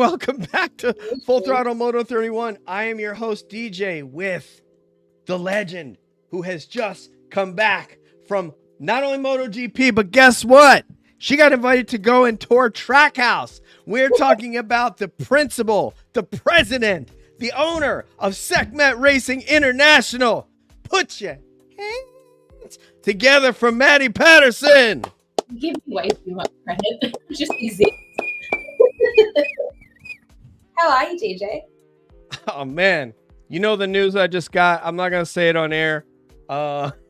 welcome back to Full Throttle Moto 31. I am your host, DJ, with the legend who has just come back from not only MotoGP, but guess what? She got invited to go and tour Trackhouse. We're talking about the principal, the president, the owner of Sekhmet Racing International. Put your hands together for Maddi Patterson. You give me way too much credit. Just exist. How are you, DJ? Oh, man. You know the news I just got? I'm not going to say it on air. But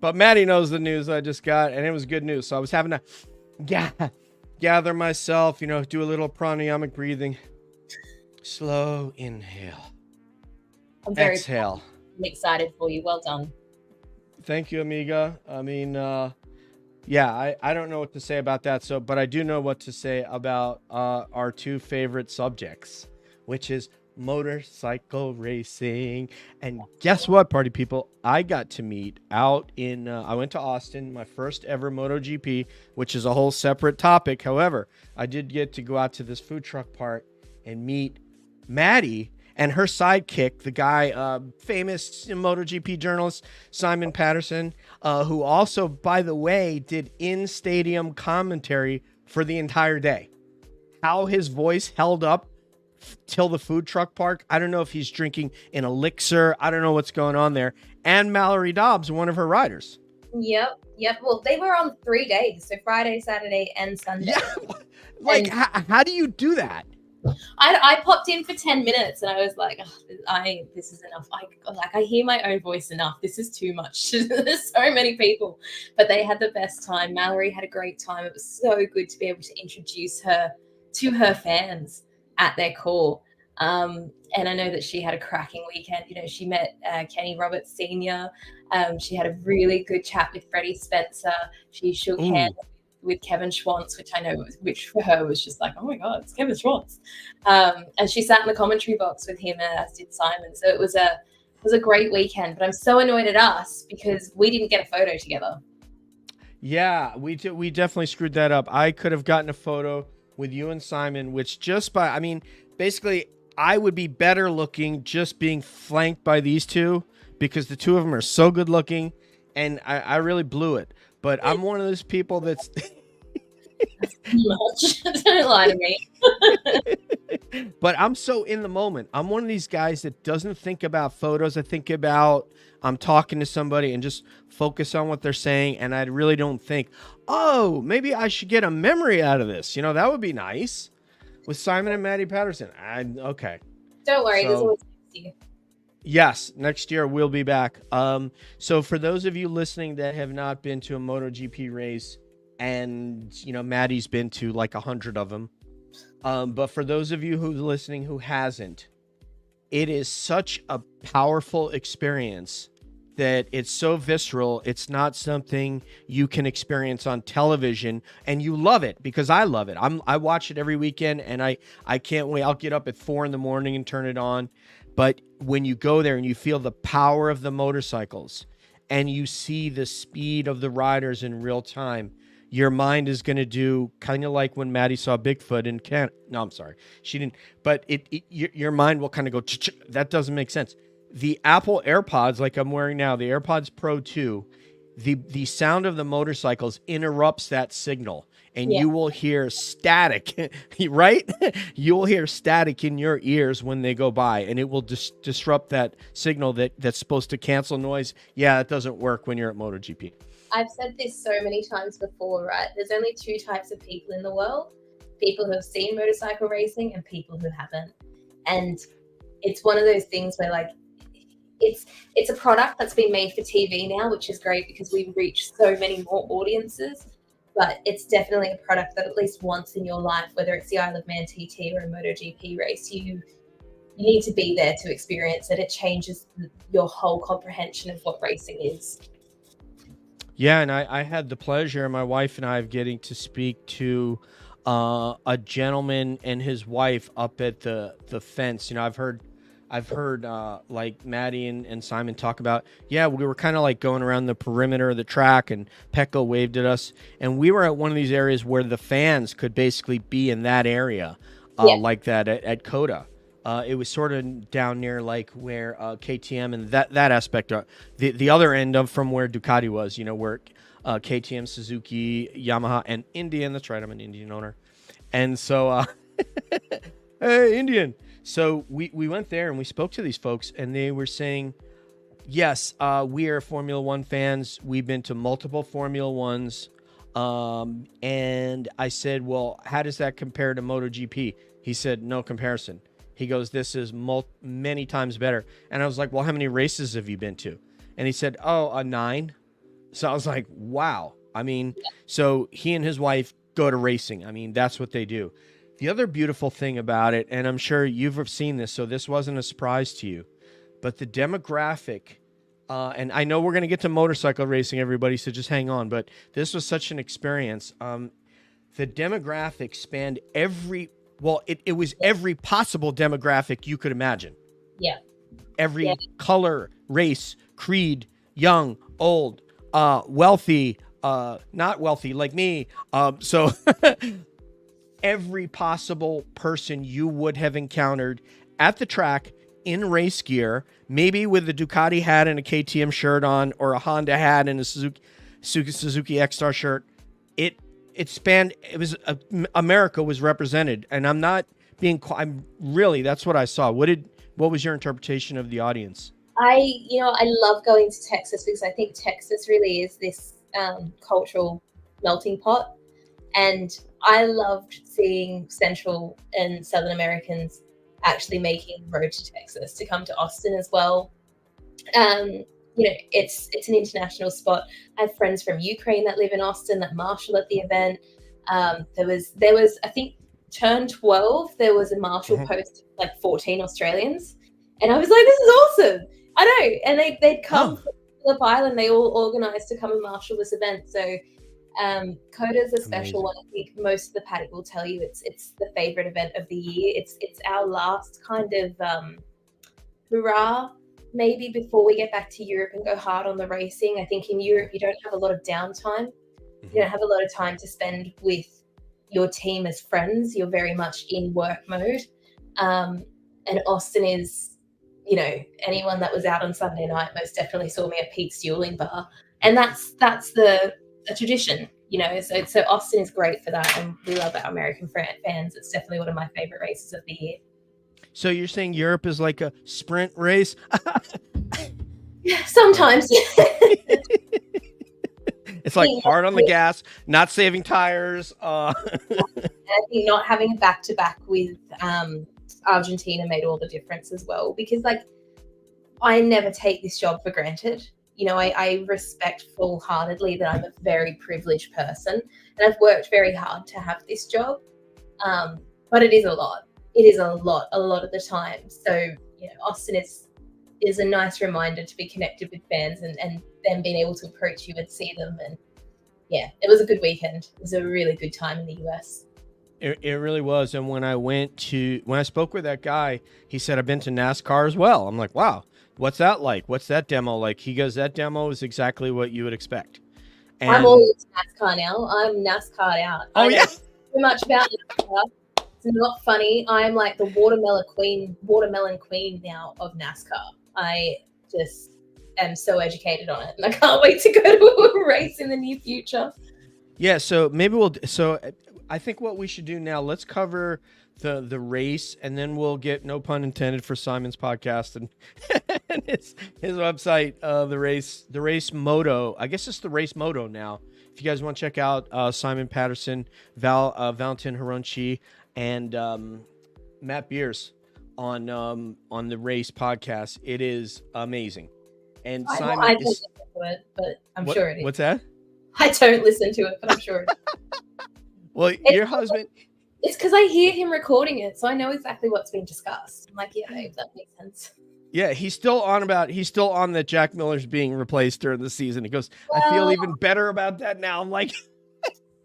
Maddi knows the news I just got, and it was good news. So I was having to gather myself, do a little pranayamic breathing. Slow inhale. I'm very Exhale. I'm excited for you. Well done. Thank you, amiga. I mean, I don't know what to say about that. But I do know what to say about our two favorite subjects, which is motorcycle racing. And guess what, party people? I got to meet out in I went to Austin, my first ever MotoGP, which is a whole separate topic. However, I did get to go out to this food truck part and meet Maddi and her sidekick, the guy, famous MotoGP journalist Simon Patterson, who also, by the way, did in-stadium commentary for the entire day. How his voice held up till the food truck park, I don't know if he's drinking an elixir. I don't know what's going on there. And Mallory Dobbs, one of her riders. Yep. Well, they were on 3 days, so Friday, Saturday, and Sunday. Yeah. How do you do that? I popped in for 10 minutes and I was like, this is enough. I hear my own voice enough. This is too much. There's so many people, but they had the best time. Mallory had a great time. It was so good to be able to introduce her to her fans at their core. And I know that she had a cracking weekend. She met Kenny Roberts Sr. She had a really good chat with Freddie Spencer. She shook hands with Kevin Schwantz, which for her was just like, oh my God, it's Kevin Schwantz. And she sat in the commentary box with him, as did Simon. So it was a great weekend. But I'm so annoyed at us because we didn't get a photo together. Yeah, we definitely screwed that up. I could have gotten a photo with you and Simon, which basically I would be better looking just being flanked by these two because the two of them are so good looking, and I really blew it. But I'm one of those people that's much. Don't lie to me. But I'm so in the moment. I'm one of these guys that doesn't think about photos. I think about I'm talking to somebody and just focus on what they're saying. And I really don't think, oh, maybe I should get a memory out of this. That would be nice. With Simon and Maddi Patterson. Okay. Don't worry. There's always you. Yes, next year we'll be back. So for those of you listening that have not been to a MotoGP race, and Maddi's been to like 100 of them, but for those of you who's listening who hasn't, it is such a powerful experience that it's so visceral. It's not something you can experience on television, and you love it because I love it. I watch it every weekend, and I can't wait. I'll get up at 4 a.m. and turn it on. But when you go there and you feel the power of the motorcycles and you see the speed of the riders in real time, your mind is going to do kind of like when Maddi saw Bigfoot in Canada. No, I'm sorry. She didn't. But your mind will kind of go, that doesn't make sense. The Apple AirPods, like I'm wearing now, the AirPods Pro 2, the sound of the motorcycles interrupts that signal. And you will hear static, right? You'll hear static in your ears when they go by, and it will disrupt that signal that's supposed to cancel noise. Yeah, it doesn't work when you're at MotoGP. I've said this so many times before, right? There's only two types of people in the world: people who have seen motorcycle racing and people who haven't. And it's one of those things where, it's a product that's been made for TV now, which is great because we reach so many more audiences. But it's definitely a product that at least once in your life, whether it's the Isle of Man TT or a MotoGP race, you need to be there to experience it. It changes your whole comprehension of what racing is. Yeah, and I had the pleasure, my wife and I, of getting to speak to a gentleman and his wife up at the fence. I've heard like Maddi and Simon talk about, we were kind of like going around the perimeter of the track, and Pecco waved at us, and we were at one of these areas where the fans could basically be in that area. like that at COTA. It was sort of down near like where KTM and that aspect, the other end of from where Ducati was, where KTM, Suzuki, Yamaha, and Indian. That's right, I'm an Indian owner. And so, hey, Indian. So we went there and we spoke to these folks, and they were saying, yes, we are Formula One fans. We've been to multiple Formula Ones. And I said, well, how does that compare to MotoGP? He said, no comparison. He goes, this is many times better. And I was like, well, how many races have you been to? And he said, 9. So I was like, wow. I mean, so he and his wife go to racing. I mean, that's what they do. The other beautiful thing about it, and I'm sure you've seen this, so this wasn't a surprise to you, but the demographic, and I know we're going to get to motorcycle racing, everybody, so just hang on, but this was such an experience. The demographic spanned it was every possible demographic you could imagine. Yeah. Every color, race, creed, young, old, wealthy, not wealthy like me. So every possible person you would have encountered at the track in race gear, maybe with a Ducati hat and a KTM shirt on, or a Honda hat and a Suzuki X-Star shirt. It spanned. It was America was represented, and I'm not being. I'm really. That's what I saw. What was your interpretation of the audience? I love going to Texas because I think Texas really is this cultural melting pot, and I loved seeing Central and Southern Americans actually making the road to Texas to come to Austin as well. It's an international spot. I have friends from Ukraine that live in Austin that marshal at the event. There was I think turn 12, there was a marshal post like 14 Australians, and I was like, this is awesome. I know, and they'd come from Phillip Island. They all organised to come and marshal this event. So COTA's a special one. I think most of the paddock will tell you it's the favourite event of the year. It's our last kind of hurrah, maybe before we get back to Europe and go hard on the racing. I think in Europe you don't have a lot of downtime. You don't have a lot of time to spend with your team as friends. You're very much in work mode. And Austin is, anyone that was out on Sunday night most definitely saw me at Pete's Dueling Bar. And that's a tradition, so Austin is great for that, and we love our American fans. It's definitely one of my favorite races of the year. So you're saying Europe is like a sprint race? Yeah, sometimes. It's like hard on the gas, not saving tires. I think not having a back-to-back with Argentina made all the difference as well, because I never take this job for granted. I respect full-heartedly that I'm a very privileged person, and I've worked very hard to have this job. But it is a lot. It is a lot of the time. So, Austin is a nice reminder to be connected with fans and them being able to approach you and see them. And yeah, it was a good weekend. It was a really good time in the US. It really was. And when I spoke with that guy, he said, I've been to NASCAR as well. I'm like, wow, what's that like? What's that demo like? He goes, that demo is exactly what you would expect. And I'm all into NASCAR now. I'm NASCAR out. Oh, yeah. So much about NASCAR. It's not funny. I'm like the watermelon queen now of NASCAR. I just am so educated on it, and I can't wait to go to a race in the near future. Yeah, so maybe I think what we should do now, let's cover the race, and then we'll get, no pun intended, for Simon's podcast and his website, the race moto. I guess it's the race moto now. If you guys want to check out Simon Patterson, Valentin Hironchi, and Matt Beers on the race podcast, it is amazing. And Simon, I don't listen to it, but I'm sure it is. What's that? I don't listen to it, but I'm sure it is. Well, your husband. It's because I hear him recording it, so I know exactly what's being discussed. I'm like, yeah, babe, that makes sense. Yeah, he's still on that Jack Miller's being replaced during the season. He goes, I feel even better about that now. I'm like,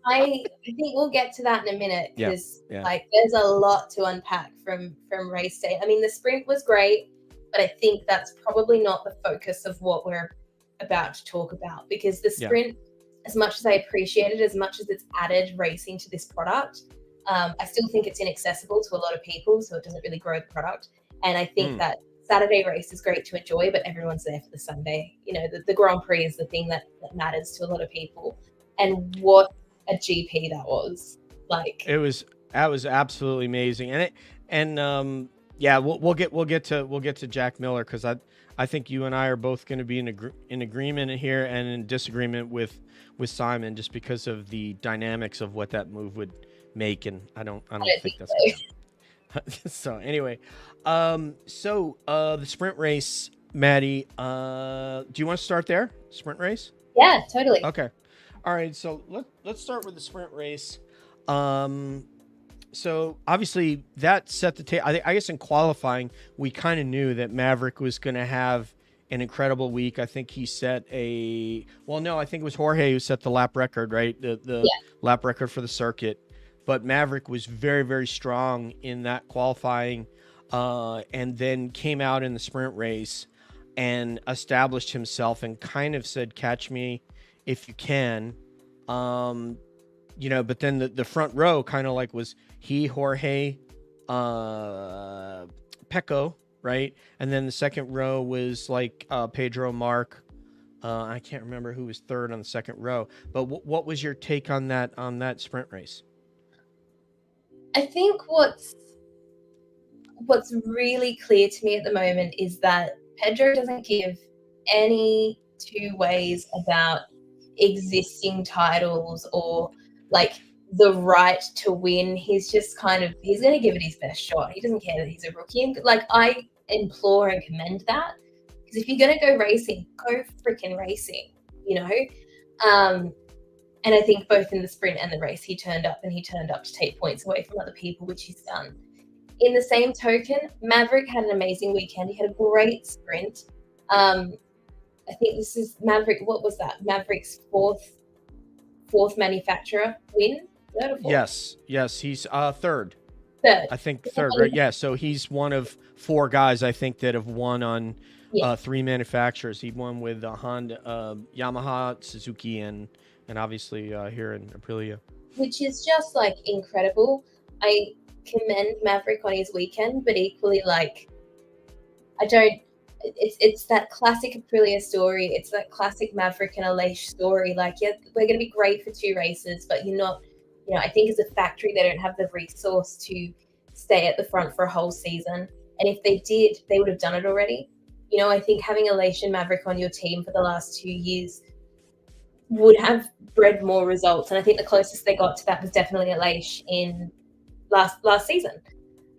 I think we'll get to that in a minute, because there's a lot to unpack from race day. I mean, the sprint was great, but I think that's probably not the focus of what we're about to talk about, because the sprint, as much as I appreciate it, as much as it's added racing to this product, I still think it's inaccessible to a lot of people, so it doesn't really grow the product. And I think that Saturday race is great to enjoy, but everyone's there for the Sunday. You know, the Grand Prix is the thing that matters to a lot of people. And what a GP that was! Like, that was absolutely amazing. Yeah, we'll get to Jack Miller, because I think you and I are both going to be in agreement here and in disagreement with Simon, just because of the dynamics of what that move would make, and I don't think that's so. So anyway, the sprint race, Maddi, do you want to start there? Sprint race? Yeah, totally. Okay. All right, so let's start with the sprint race. So obviously that set the table. I guess in qualifying, we kind of knew that Maverick was going to have an incredible week. I think he set I think it was Jorge who set the lap record, right? The lap record for the circuit. But Maverick was very, very strong in that qualifying, and then came out in the sprint race and established himself and kind of said, "Catch me if you can." But then the front row kind of like was Jorge, Pecco, right? And then the second row was like Pedro, Mark. I can't remember who was third on the second row. But what was your take on that sprint race? I think what's really clear to me at the moment is that Pedro doesn't give any two ways about existing titles or like the right to win. He's just he's going to give it his best shot. He doesn't care that he's a rookie. And like, I implore and commend that, because if you're going to go racing, go freaking racing, And I think both in the sprint and the race, he turned up to take points away from other people, which he's done. In the same token, Maverick had an amazing weekend. He had a great sprint. I think this is Maverick. What was that? Maverick's fourth manufacturer win? Third or fourth? Yes. He's third. Third. I think third, right? Yeah. So he's one of four guys, I think, that have won on three manufacturers. He won with Honda, Yamaha, Suzuki, and obviously here in Aprilia. Which is just like incredible. I commend Maverick on his weekend, but equally, like, it's that classic Aprilia story. It's that classic Maverick and Aleix story. Like, yeah, we're going to be great for two races, but you're not, I think as a factory, they don't have the resource to stay at the front for a whole season. And if they did, they would have done it already. I think having Aleix and Maverick on your team for the last 2 years would have bred more results. And I think the closest they got to that was definitely Aleix in last season,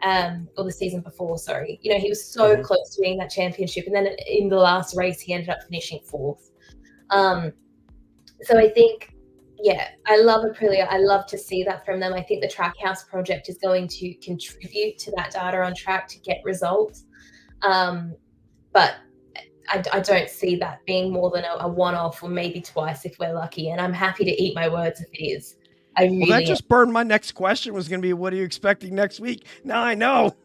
or the season before, sorry. He was so close to winning that championship. And then in the last race, he ended up finishing fourth. So I think, I love Aprilia. I love to see that from them. I think the Trackhouse project is going to contribute to that data on track to get results. But I don't see that being more than a one-off, or maybe twice if we're lucky. And I'm happy to eat my words if it is. That just burned my next question. Was going to be, what are you expecting next week? Now I know.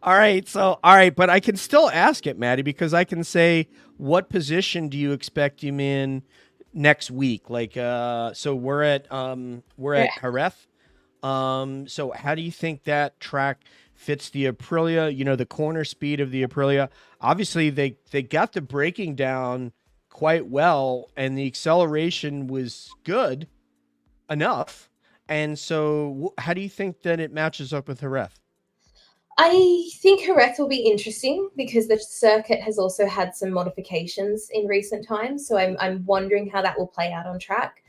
All right. But I can still ask it, Maddi, because I can say, what position do you expect him in next week? Like, so we're at Jerez. So how do you think that track fits the Aprilia, the corner speed of the Aprilia? Obviously they got the braking down quite well, and the acceleration was good enough. And so how do you think that it matches up with Jerez? I think Jerez will be interesting because the circuit has also had some modifications in recent times. So I'm wondering how that will play out on track,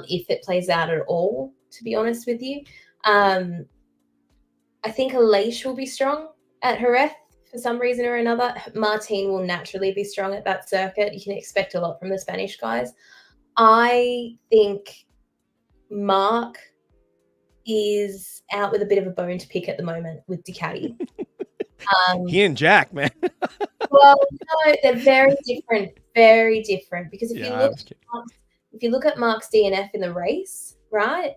if it plays out at all, to be honest with you. I think Aleix will be strong at Jerez for some reason or another. Martin will naturally be strong at that circuit. You can expect a lot from the Spanish guys. I think Mark is out with a bit of a bone to pick at the moment with Ducati. He and Jack, man. Well, no, they're very different. Because if you look at Mark's DNF in the race, right,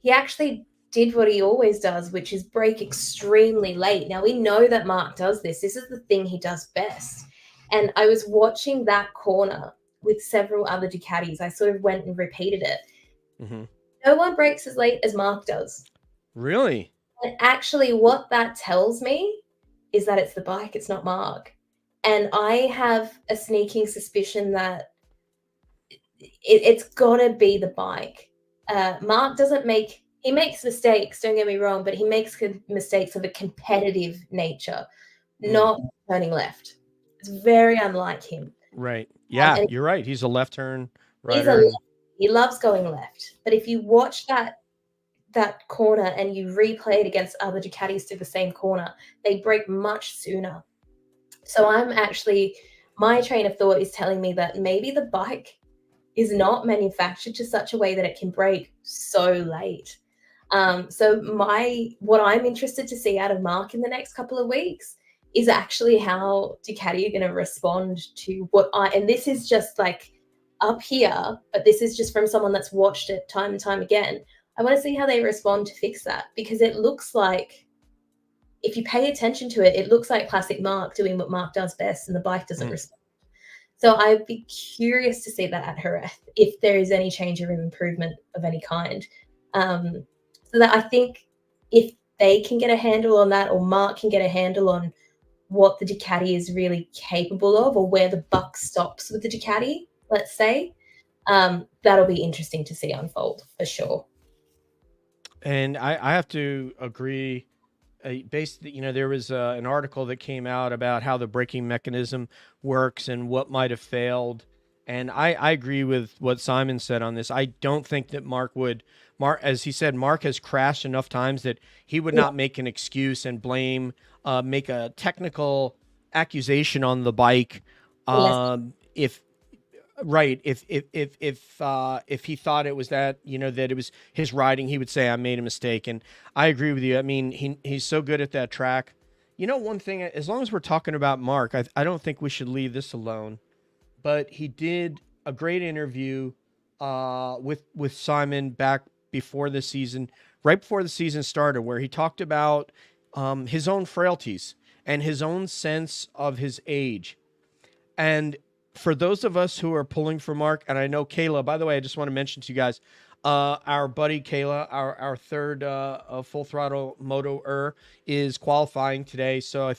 he actually did what he always does, which is brake extremely late. Now, we know that Mark does this. This is the thing he does best. And I was watching that corner with several other Ducatis. I sort of went and repeated it. Mm-hmm. No one breaks as late as Mark does. Really? And actually, what that tells me is that it's the bike, it's not Mark. And I have a sneaking suspicion that it's got to be the bike. Mark doesn't he makes mistakes, don't get me wrong, but he makes mistakes of a competitive nature, not turning left. It's very unlike him. Right. Yeah, And you're right. He's a left turn he's rider. he loves going left. But if you watch that corner and you replay it against other Ducatis to the same corner, they break much sooner. So my train of thought is telling me that maybe the bike is not manufactured to such a way that it can break so late. So what I'm interested to see out of Mark in the next couple of weeks is actually how Ducati are going to respond to and this is just like up here, but this is just from someone that's watched it time and time again. I want to see how they respond to fix that, because it looks like, if you pay attention to it, it looks like classic Mark doing what Mark does best, and the bike doesn't respond. So I'd be curious to see that at Jerez, if there is any change or improvement of any kind. So that I think if they can get a handle on that, or Mark can get a handle on what the Ducati is really capable of, or where the buck stops with the Ducati, let's say, that'll be interesting to see unfold for sure. And I have to agree. Basically, there was an article that came out about how the braking mechanism works and what might have failed. And I agree with what Simon said on this. I don't think that Mark, as he said, Mark has crashed enough times that he would not make an excuse and make a technical accusation on the bike. If he thought it was that it was his riding, he would say, I made a mistake. And I agree with you. I mean, he's so good at that track. One thing, as long as we're talking about Mark, I don't think we should leave this alone. But he did a great interview with Simon back before the season, right before the season started, where he talked about his own frailties and his own sense of his age. And for those of us who are pulling for Mark, and I know Kayla, by the way, I just want to mention to you guys, our buddy Kayla, our third full throttle moto is qualifying today. So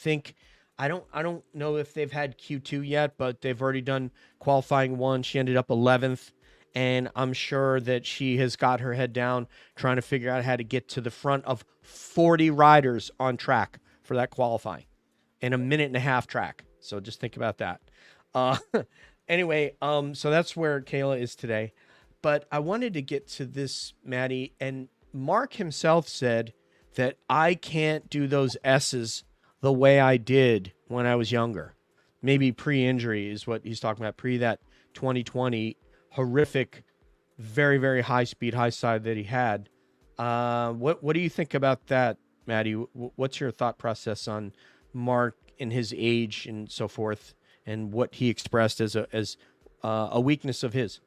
I don't know if they've had Q2 yet, but they've already done qualifying 1. She ended up 11th, and I'm sure that she has got her head down trying to figure out how to get to the front of 40 riders on track for that qualifying in a 1.5-minute track. So just think about that. Anyway, so that's where Kayla is today. But I wanted to get to this, Maddi, and Mark himself said that I can't do those S's the way I did when I was younger. Maybe pre-injury is what he's talking about, pre that 2020 horrific, very, very high speed, high side that he had. What do you think about that, Maddi? What's your thought process on Mark and his age and so forth, and what he expressed as a weakness of his?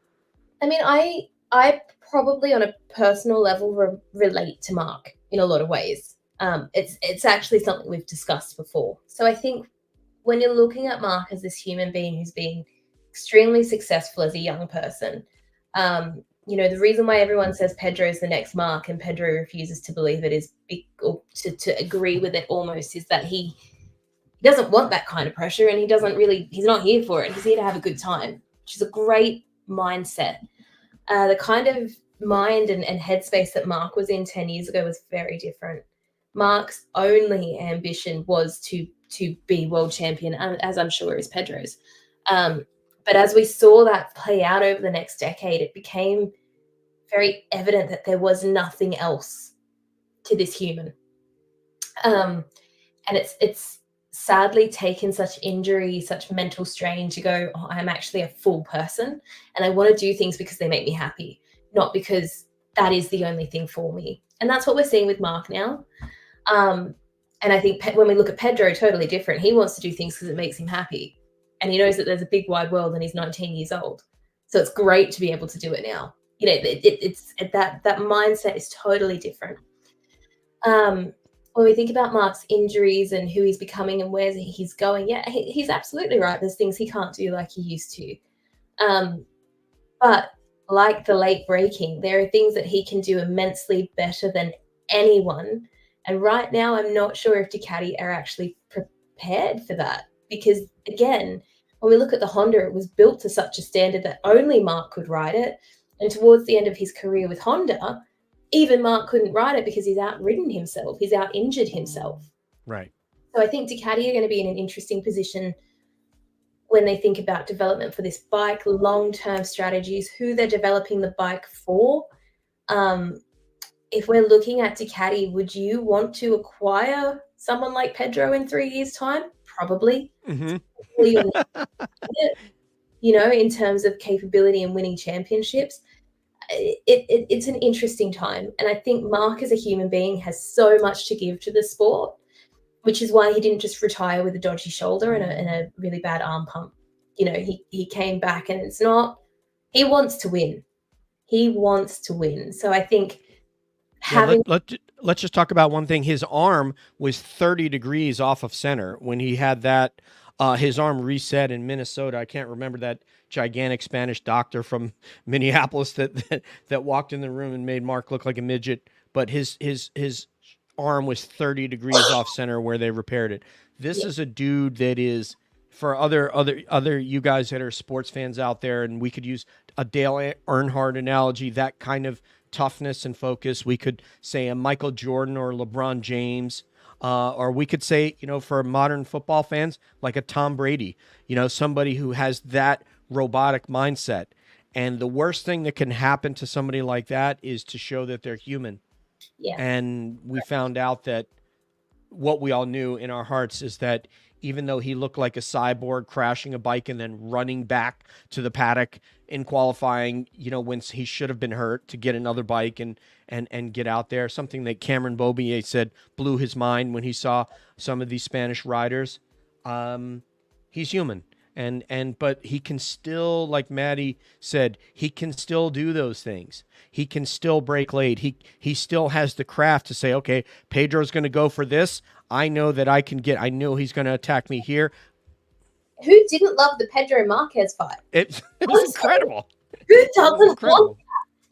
I mean, I probably on a personal level relate to Mark in a lot of ways. It's actually something we've discussed before. So I think when you're looking at Mark as this human being who's been extremely successful as a young person, the reason why everyone says Pedro is the next Mark and Pedro refuses to believe it or to agree with it almost, is that he doesn't want that kind of pressure, and he's not here for it. He's here to have a good time, which is a great mindset. The kind of mind and headspace that Mark was in 10 years ago was very different. Mark's only ambition was to be world champion, as I'm sure is Pedro's. But as we saw that play out over the next decade, it became very evident that there was nothing else to this human. And it's sadly taken such injury, such mental strain to go, I'm actually a full person, and I want to do things because they make me happy, not because that is the only thing for me. And that's what we're seeing with Mark now. And I think when we look at Pedro, totally different. He wants to do things because it makes him happy, and he knows that there's a big wide world, and he's 19 years old. So it's great to be able to do it now. It's that mindset is totally different. When we think about Mark's injuries and who he's becoming and where he's going, yeah, he's absolutely right. There's things he can't do like he used to. But like the late braking. There are things that he can do immensely better than anyone. And right now, I'm not sure if Ducati are actually prepared for that. Because, again, when we look at the Honda, it was built to such a standard that only Mark could ride it. And towards the end of his career with Honda, even Mark couldn't ride it because he's outridden himself. He's out-injured himself. Right. So I think Ducati are going to be in an interesting position when they think about development for this bike, long-term strategies, who they're developing the bike for. If we're looking at Ducati, would you want to acquire someone like Pedro in 3 years' time? Probably. Mm-hmm. You know, in terms of capability and winning championships. It's an interesting time. And I think Mark as a human being has so much to give to the sport, which is why he didn't just retire with a dodgy shoulder and a really bad arm pump. You know, he came back, and it's not, he wants to win. He wants to win. So I think having... let's just talk about one thing. His arm was 30 degrees off of center when he had that, his arm reset in Minnesota. I can't remember that gigantic Spanish doctor from Minneapolis that walked in the room and made Mark look like a midget, but his arm was 30 degrees off center where they repaired it. This is a dude that is, for other you guys that are sports fans out there, and we could use a Dale Earnhardt analogy, that kind of toughness and focus. We could say a Michael Jordan or LeBron James, or we could say, you know, for modern football fans, like a Tom Brady, you know, somebody who has that robotic mindset. And the worst thing that can happen to somebody like that is to show that they're human. Yeah. And we found out that what we all knew in our hearts is that even though he looked like a cyborg crashing a bike and then running back to the paddock in qualifying, you know, when he should have been hurt, to get another bike and get out there, something that Cameron Beaubier said blew his mind when he saw some of these Spanish riders. He's human. But he can still, like Maddi said, he can still do those things. He can still break late. He still has the craft to say, okay, Pedro's going to go for this. I know that I know he's going to attack me here. Who didn't love the Pedro Marquez fight? It was incredible. Who doesn't want that?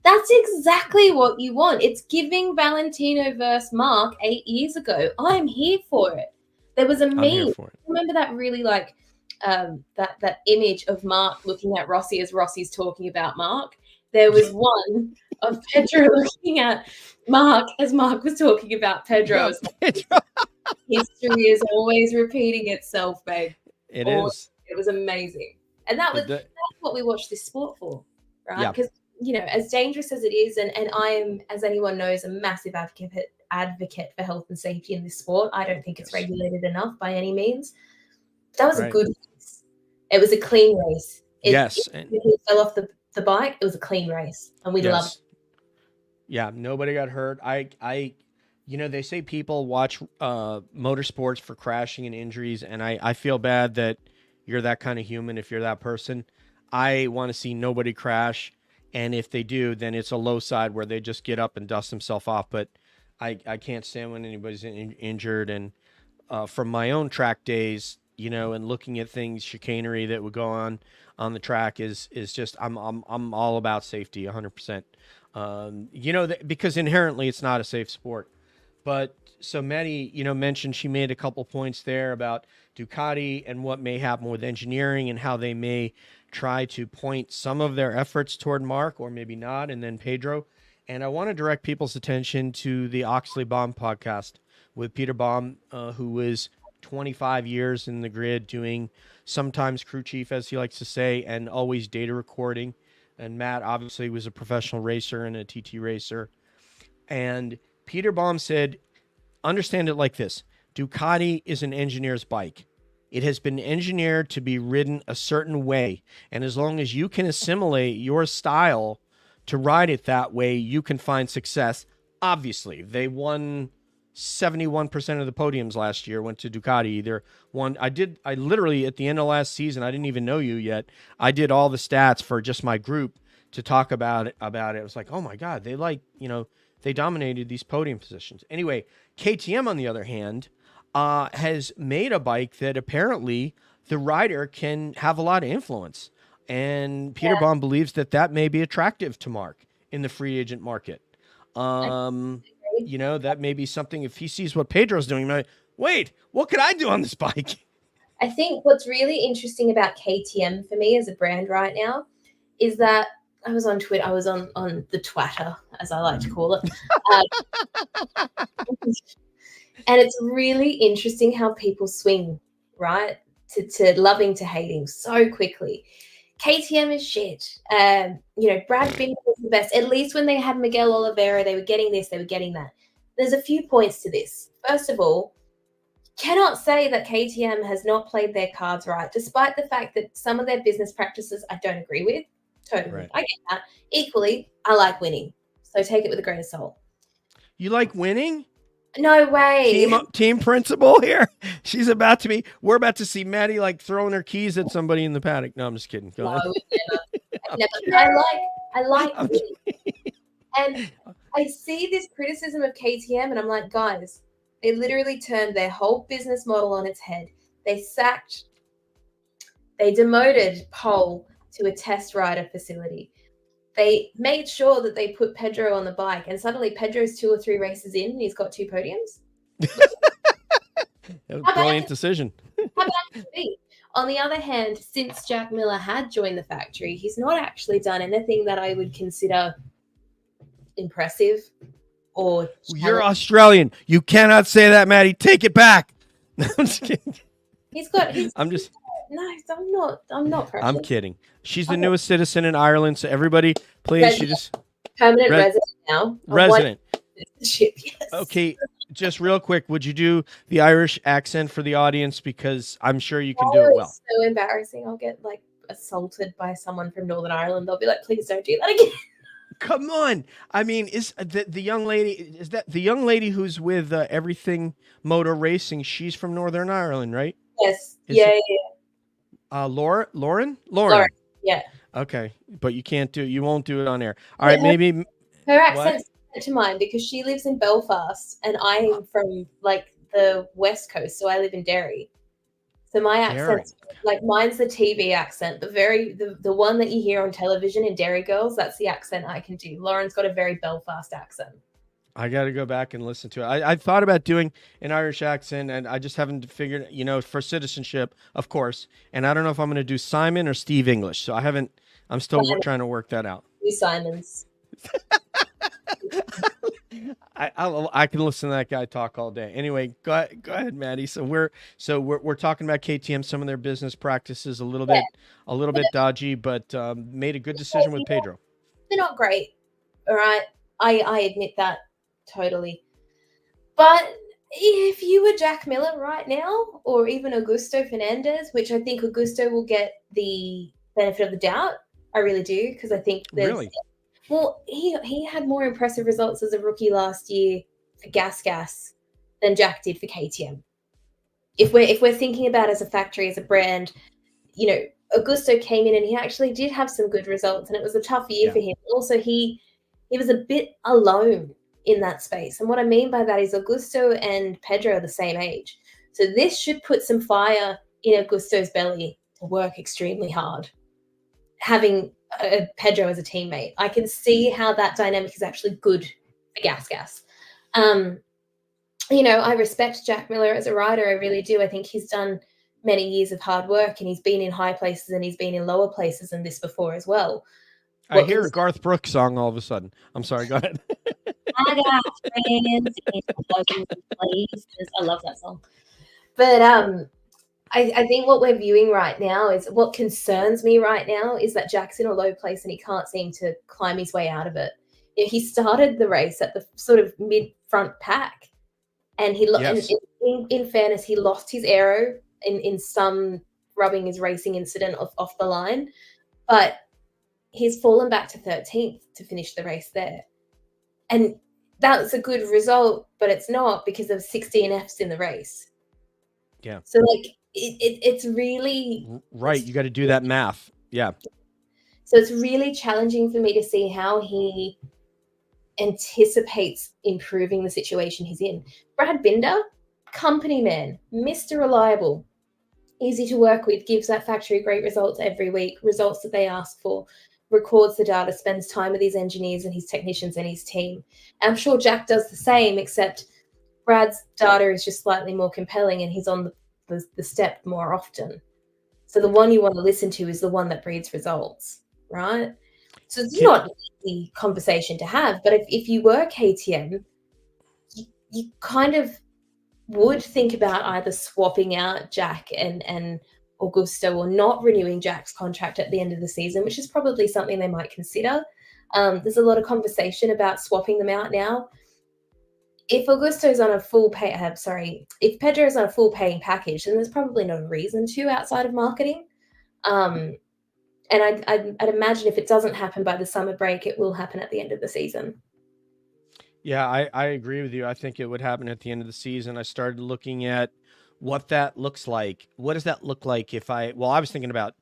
That's exactly what you want. It's giving Valentino versus Mark 8 years ago. I'm here for it. There was a meme. Remember that really like that image of Mark looking at Rossi as Rossi's talking about Mark? There was one of Pedro looking at Mark as Mark was talking about Pedro. History is always repeating itself, babe. It is. It was amazing. And that's what we watch this sport for, right? Because, you know, as dangerous as it is, and I am, as anyone knows, a massive advocate for health and safety in this sport. I don't think it's regulated enough by any means. That was a good race. It was a clean race. If he fell off the bike, it was a clean race, and we loved it. Yeah, nobody got hurt. You know, they say people watch motorsports for crashing and injuries, and I feel bad that you're that kind of human if you're that person. I want to see nobody crash, and if they do, then it's a low side where they just get up and dust themselves off. But I can't stand when anybody's injured. And from my own track days, you know, and looking at things, chicanery that would go on the track is just, I'm all about safety 100%. You know, because inherently it's not a safe sport. But so Maddi, you know, mentioned, she made a couple points there about Ducati and what may happen with engineering and how they may try to point some of their efforts toward Mark, or maybe not, and then Pedro. And I want to direct people's attention to the Oxley Baum podcast with Peter Baum, who was 25 years in the grid doing sometimes crew chief, as he likes to say, and always data recording. And Matt obviously was a professional racer and a TT racer. And Peter Baum said, understand it like this. Ducati is an engineer's bike. It has been engineered to be ridden a certain way. And as long as you can assimilate your style to ride it that way, you can find success. Obviously, they won 71% of the podiums last year, went to Ducati. Either one. I literally, at the end of last season, I didn't even know you yet. I did all the stats for just my group to talk about it. It was like, oh my God, they dominated these podium positions. Anyway, KTM, on the other hand, has made a bike that apparently the rider can have a lot of influence. and Peter Bond believes that may be attractive to Mark in the free agent market. That may be something, if he sees what Pedro's doing, he might, wait, what could I do on this bike? I think what's really interesting about KTM for me as a brand right now is that I was on Twitter, I was on the Twatter, as I like to call it. And it's really interesting how people swing, right, to loving to hating so quickly. KTM is shit. Brad Binder was the best. At least when they had Miguel Oliveira, they were getting this, they were getting that. There's a few points to this. First of all, cannot say that KTM has not played their cards right, despite the fact that some of their business practices I don't agree with. Totally. Right. I get that. Equally, I like winning. So take it with a grain of salt. You like winning? No way. Team principal here. We're about to see Maddi like throwing her keys at somebody in the paddock. No, I'm just kidding. Go on. Never. I like winning. And I see this criticism of KTM and I'm like, guys, they literally turned their whole business model on its head. They demoted Pole to a test rider facility. They made sure that they put Pedro on the bike, and suddenly Pedro's 2 or 3 races in and he's got 2 podiums. That was a brilliant decision. How bad could it be? On the other hand, since Jack Miller had joined the factory, he's not actually done anything that I would consider impressive or You're Australian. You cannot say that, Maddi. Take it back. No, I'm just kidding. I'm not precious. I'm kidding. She's the newest citizen in Ireland, so everybody, please, permanent resident now. Resident. Yes. Okay, just real quick, would you do the Irish accent for the audience, because I'm sure you can do it well. It's so embarrassing. I'll get like assaulted by someone from Northern Ireland. They'll be like, "Please don't do that again." Come on. I mean, is the young lady who's with Everything Motor Racing? She's from Northern Ireland, right? Yes. Yeah. Lauren? Yeah. Okay, but you won't do it on air. All right, maybe her accent's to mine because she lives in Belfast and I'm from like the West Coast, so I live in Derry. So my accent, like mine's the TV accent, the one that you hear on television in Derry Girls, that's the accent I can do. Lauren's got a very Belfast accent. I got to go back and listen to it. I thought about doing an Irish accent, and I just haven't figured, for citizenship, of course. And I don't know if I'm going to do Simon or Steve English. So I'm still trying to work that out. Do Simons. I can listen to that guy talk all day. Anyway, go ahead, Maddi. So we're talking about KTM, some of their business practices, a little bit dodgy, but made a good decision with Pedro. They're not great. All right. I admit that totally. But if you were Jack Miller right now, or even Augusto Fernandez, which I think Augusto will get the benefit of the doubt, I really do, because I think Really? Well, he had more impressive results as a rookie last year for Gas than Jack did for KTM. If we're thinking about as a factory, as a brand, Augusto came in and he actually did have some good results, and it was a tough year for him. Also, he was a bit alone in that space. And what I mean by that is Augusto and Pedro are the same age. So this should put some fire in Augusto's belly to work extremely hard. Having Pedro as a teammate, I can see how that dynamic is actually good for Gas. I respect Jack Miller as a rider. I really do. I think he's done many years of hard work, and he's been in high places and he's been in lower places than this before as well. I hear a Garth Brooks song all of a sudden. I'm sorry, go ahead. I got friends in places. I love that song. But I think what we're viewing right now is what concerns me right now is that Jack's in a low place and he can't seem to climb his way out of it. He started the race at the sort of mid-front pack, and in fairness, he lost his aero in some rubbing his racing incident off the line, but he's fallen back to 13th to finish the race there. And that's a good result, but it's not because of 16 Fs in the race. Yeah. So it's really right. You got to do that math. Yeah. So it's really challenging for me to see how he anticipates improving the situation he's in. Brad Binder, company man, Mr. Reliable. easy to work with, gives that factory great results every week, results that they ask for, records the data, spends time with his engineers and his technicians and his team. And I'm sure Jack does the same, except Brad's data is just slightly more compelling and he's on the step more often. So the one you want to listen to is the one that breeds results, right? So it's not an easy conversation to have, but if you were KTM, you kind of would think about either swapping out Jack and Augusto, or not renewing Jack's contract at the end of the season, which is probably something they might consider. There's a lot of conversation about swapping them out now. If Augusto's on a full pay, if Pedro's on a full paying package, then there's probably no reason to outside of marketing. And I'd imagine if it doesn't happen by the summer break, it will happen at the end of the season. Yeah, I agree with you. I think it would happen at the end of the season. I started looking at what that looks like. What does that look like if I was thinking about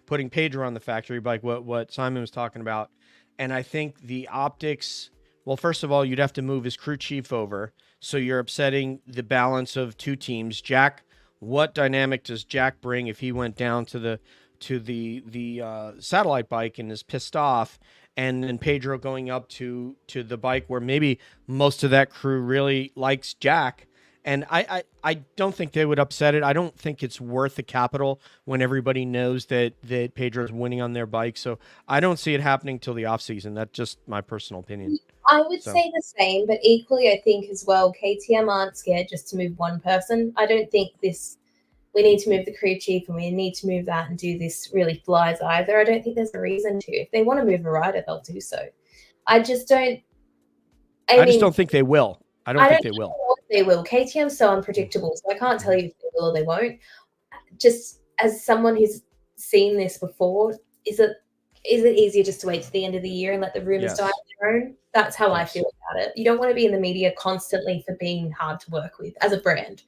putting Pedro on the factory bike, what Simon was talking about. And I think the optics, well, first of all, you'd have to move his crew chief over. So you're upsetting the balance of two teams. Jack, what dynamic does Jack bring if he went down to the satellite bike and is pissed off? And then Pedro going up to the bike where maybe most of that crew really likes Jack. And I don't think they would upset it. I don't think it's worth the capital when everybody knows that Pedro's winning on their bike. So I don't see it happening till the off season. That's just my personal opinion. I would say the same, but equally I think as well, KTM aren't scared just to move one person. I don't think we need to move the crew chief and we need to move that and do this really flies either. I don't think there's a reason to. If they want to move a rider, they'll do so. I just don't. I just don't think they will. I don't think they will. They will. KTM's so unpredictable, so I can't tell you if they will or they won't. Just as someone who's seen this before, is it easier just to wait to the end of the year and let the rumors die on their own? That's how I feel about it. You don't want to be in the media constantly for being hard to work with as a brand.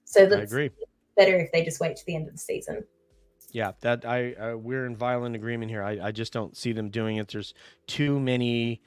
So that's I agree. Better if they just wait to the end of the season. Yeah, that we're in violent agreement here. I just don't see them doing it. There's too many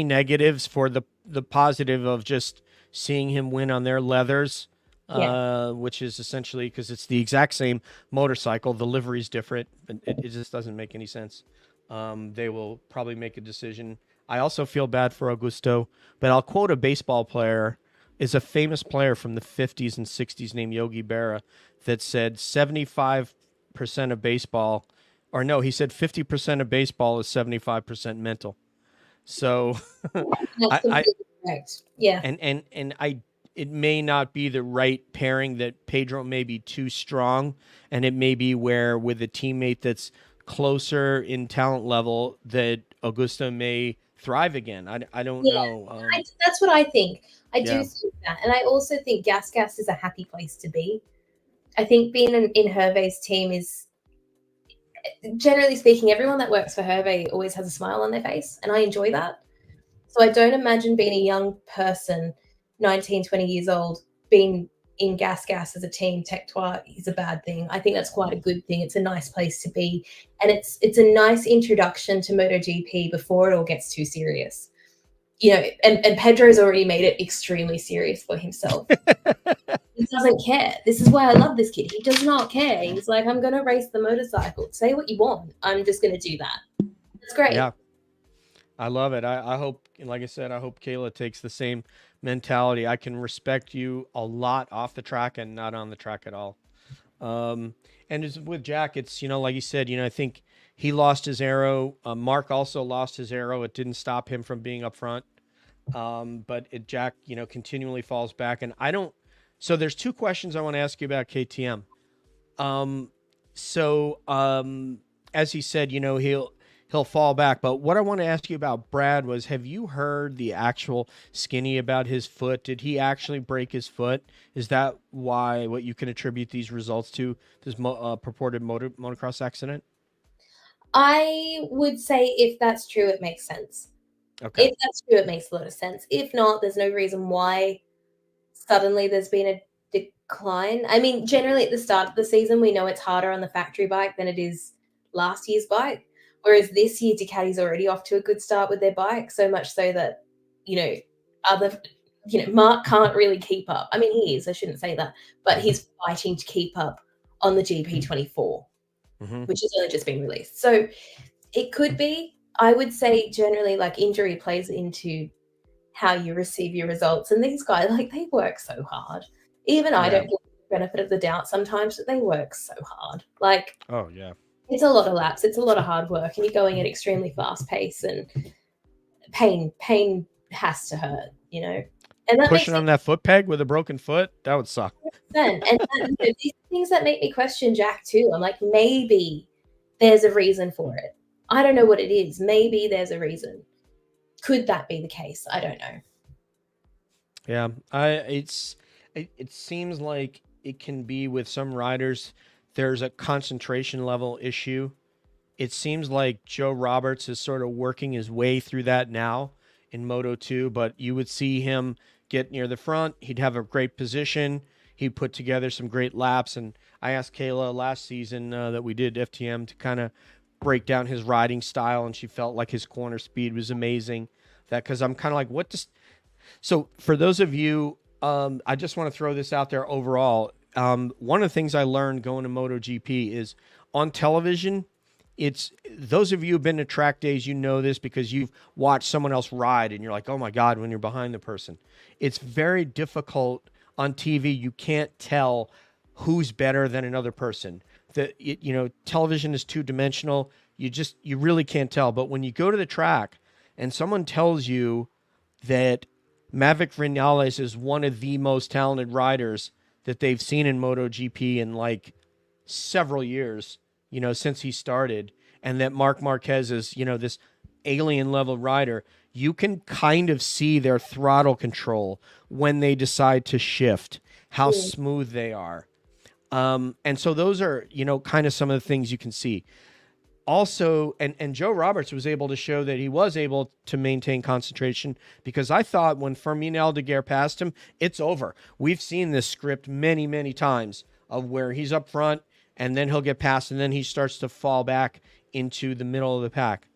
negatives for the positive of just seeing him win on their leathers, which is essentially because it's the exact same motorcycle. The livery's different. It just doesn't make any sense. They will probably make a decision. I also feel bad for Augusto, but I'll quote a baseball player. Is a famous player from the 50s and 60s named Yogi Berra that said 75% of baseball, or no, he said 50% of baseball is 75% mental. So correct. Yeah. And it may not be the right pairing, that Pedro may be too strong, and it may be where with a teammate that's closer in talent level that Augusto may thrive again. I don't know. That's what I think. I do think that. And I also think Gas is a happy place to be. I think being in Hervé's team is, generally speaking, everyone that works for Hervé always has a smile on their face, and I enjoy that. So I don't imagine being a young person, 19, 20 years old, being in Gas as a team, Tech Trois, is a bad thing. I think that's quite a good thing. It's a nice place to be. And it's a nice introduction to MotoGP before it all gets too serious. You know, and Pedro's already made it extremely serious for himself. He doesn't care. This is why I love this kid. He does not care. He's like, I'm going to race the motorcycle. Say what you want. I'm just going to do that. It's great. Yeah. I love it. I hope, like I said, I hope Kayla takes the same mentality. I can respect you a lot off the track and not on the track at all. And with Jack, it's, like you said, I think he lost his arrow. Mark also lost his arrow. It didn't stop him from being up front. But Jack, continually falls back. And so there's two questions I want to ask you about KTM. As he said, he'll fall back. But what I want to ask you about Brad was, have you heard the actual skinny about his foot? Did he actually break his foot? Is that what you can attribute these results to, this purported motocross accident? I would say if that's true, it makes sense. Okay. If that's true, it makes a lot of sense. If not, there's no reason why suddenly there's been a decline. I mean, generally at the start of the season, we know it's harder on the factory bike than it is last year's bike. Whereas this year, Ducati's already off to a good start with their bike, so much so that, Mark can't really keep up. I mean, he is, I shouldn't say that, but he's fighting to keep up on the GP24, Mm-hmm. which has only just been released. So it could be, I would say generally like injury plays into how you receive your results. And these guys, like they work so hard. Even I don't get the benefit of the doubt sometimes, but they work so hard. Like, Oh yeah. it's a lot of laps, it's a lot of hard work, and you're going at extremely fast pace, and pain has to hurt, you know. And that Pushing makes on that foot peg with a broken foot, that would suck. sense. And these things that make me question Jack too. I'm like, maybe there's a reason for it. I don't know what it is. Maybe there's a reason. Could that be the case? I don't know. Yeah, it seems like it can be with some riders. There's a concentration level issue. It seems like Joe Roberts is sort of working his way through that now in Moto 2, but you would see him get near the front. He'd have a great position. He'd put together some great laps. And I asked Kayla last season that we did FTM to kind of break down his riding style, and she felt like his corner speed was amazing. That because I'm kind of like, what does so for those of you, I just want to throw this out there overall. One of the things I learned going to MotoGP is on television. It's those of you who've been to track days, you know this because you've watched someone else ride and you're like, oh my God, when you're behind the person. It's very difficult on TV. You can't tell who's better than another person. Television is two dimensional. You really can't tell. But when you go to the track and someone tells you that Maverick Vinales is one of the most talented riders that they've seen in MotoGP in like several years, since he started, and that Marc Marquez is, this alien level rider, you can kind of see their throttle control when they decide to shift, how smooth they are. And so those are, kind of some of the things you can see. Also, and Joe Roberts was able to show that he was able to maintain concentration, because I thought when Fermin Aldeguer passed him, it's over. We've seen this script many, many times of where he's up front and then he'll get passed and then he starts to fall back into the middle of the pack.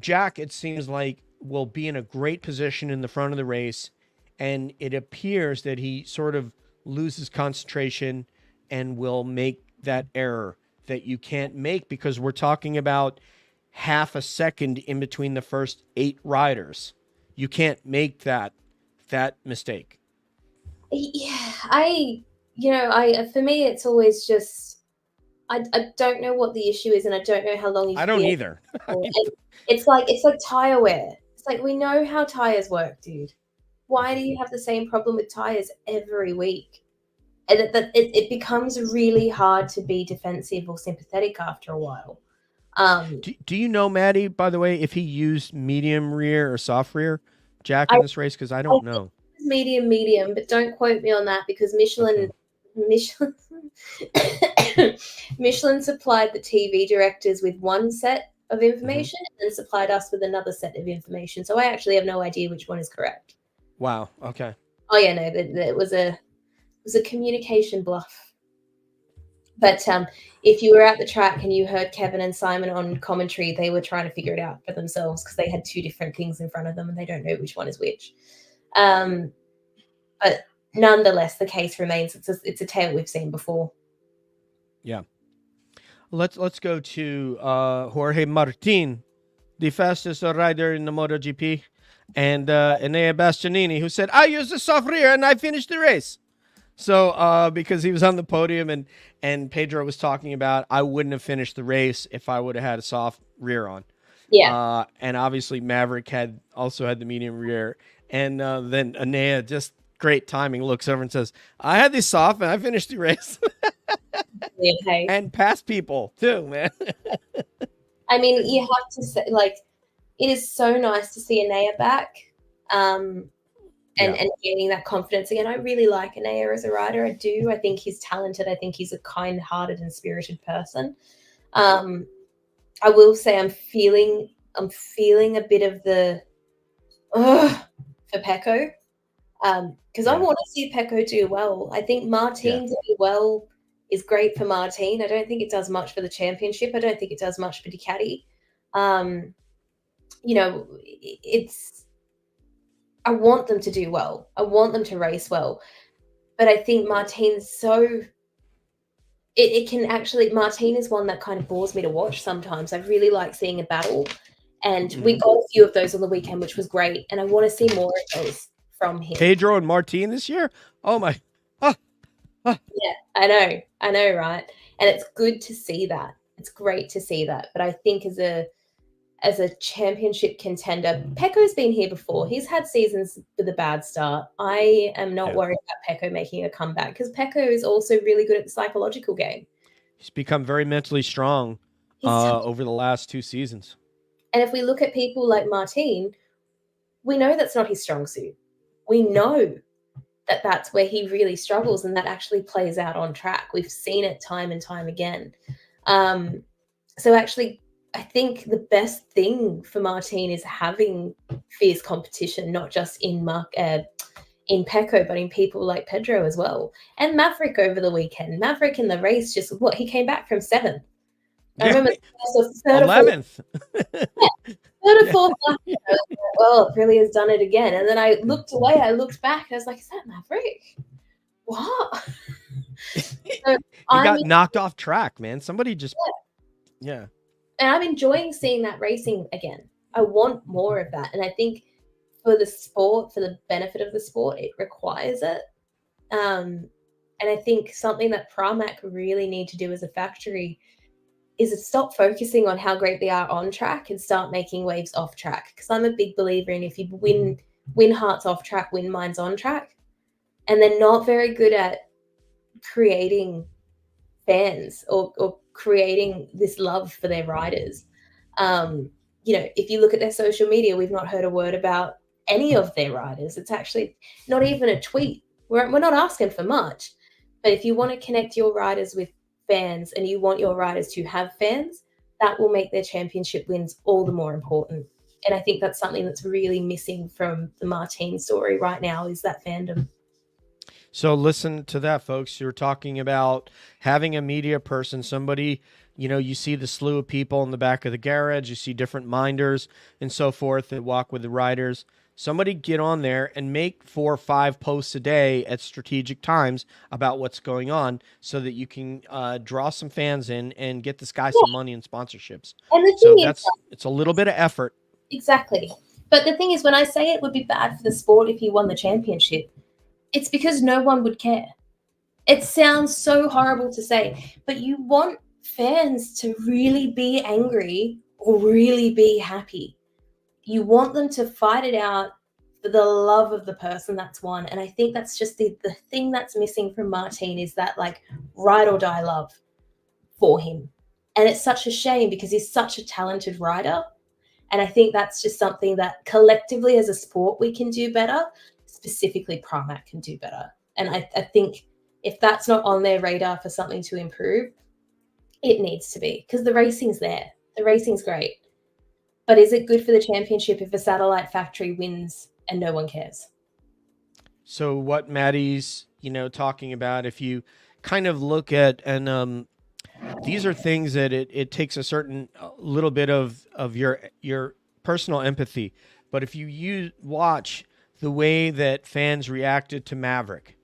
Jack, it seems like, will be in a great position in the front of the race, and it appears that he sort of loses concentration and will make that error that you can't make, because we're talking about half a second in between the first 8 riders. You can't make that mistake. Yeah, for me, it's always just, I don't know what the issue is, and I don't know how long I don't either. It's like tire wear. It's like, we know how tires work, dude. Why do you have the same problem with tires every week? And it becomes really hard to be defensive or sympathetic after a while. Do you know, Maddi, by the way, if he used medium rear or soft rear Jack in this race? Because I don't know. Medium, but don't quote me on that, because Michelin supplied the TV directors with one set of information and then supplied us with another set of information. So I actually have no idea which one is correct. Wow. Okay. Oh yeah, no, it was a communication bluff. But if you were at the track and you heard Kevin and Simon on commentary, they were trying to figure it out for themselves, because they had 2 different things in front of them and they don't know which one is which. But nonetheless, the case remains. It's a tale we've seen before. Yeah. Let's go to Jorge Martin, the fastest rider in the MotoGP, and Enea Bastianini, who said, I used the soft rear and I finished the race. So because he was on the podium and Pedro was talking about, I wouldn't have finished the race if I would have had a soft rear on. Yeah. And obviously Maverick also had the medium rear. And then Enea, just great timing, looks over and says, I had these soft and I finished the race. Okay. And past people too, man. I mean, you have to say, like, it is so nice to see Enea back. And gaining that confidence again. I really like Enea as a rider. I do. I think he's talented. I think he's a kind-hearted and spirited person. I will say I'm feeling a bit of the for Pecco, because I want to see Pecco do well. I think Martin doing well is great for Martin. I don't think it does much for the championship. I don't think it does much for Ducati. I want them to do well. I want them to race well. But I think Martin's so it can actually, Martin is one that kind of bores me to watch sometimes. I really like seeing a battle, and we got a few of those on the weekend, which was great, and I want to see more of those from him. Pedro and Martin this year? Oh my. Yeah, I know, right? And it's good to see that. It's great to see that. But I think as a championship contender, Pecco's been here before. He's had seasons with a bad start. I am not worried about Pecco making a comeback, because Pecco is also really good at the psychological game. He's become very mentally strong over the last 2 seasons. And if we look at people like Martin, we know that's not his strong suit. We know that that's where he really struggles, and that actually plays out on track. We've seen it time and time again. So actually, I think the best thing for Martin is having fierce competition, not just in Pecco, but in people like Pedro as well. And Maverick over the weekend. Maverick in the race, he came back from 7th. I remember third 11th. Third or fourth lap, well, it really has done it again. And then I looked away, I looked back, and I was like, is that Maverick? What? He got knocked off track, man. Somebody just, yeah. And I'm enjoying seeing that racing again. I want more of that. And I think for the sport, for the benefit of the sport, it requires it. And I think something that Pramac really need to do as a factory is stop focusing on how great they are on track and start making waves off track. Because I'm a big believer in, if you win hearts off track, win minds on track. And they're not very good at creating fans or creating this love for their riders. If you look at their social media, we've not heard a word about any of their riders. It's actually not even a tweet. We're not asking for much. But if you want to connect your riders with fans, and you want your riders to have fans, that will make their championship wins all the more important. And I think that's something that's really missing from the Martin story right now, is that fandom. So listen to that, folks. You're talking about having a media person, somebody, you see the slew of people in the back of the garage, you see different minders and so forth that walk with the riders. Somebody get on there and make 4 or 5 posts a day at strategic times about what's going on, so that you can draw some fans in and get this guy some money and sponsorships. And so it's a little bit of effort. Exactly. But the thing is, when I say it would be bad for the sport if you won the championship, it's because no one would care. It sounds so horrible to say, but you want fans to really be angry or really be happy. You want them to fight it out for the love of the person that's won. And I think that's just the thing that's missing from Martin, is that like ride or die love for him. And it's such a shame, because he's such a talented rider. And I think that's just something that collectively as a sport we can do better. Specifically Pramac can do better. And I think if that's not on their radar for something to improve, it needs to be, because the racing's there. The racing's great. But is it good for the championship if a satellite factory wins and no one cares? So what Maddi's, talking about, if you kind of look at, and these are things that it takes a certain little bit of your personal empathy. But if you watch the way that fans reacted to Maverick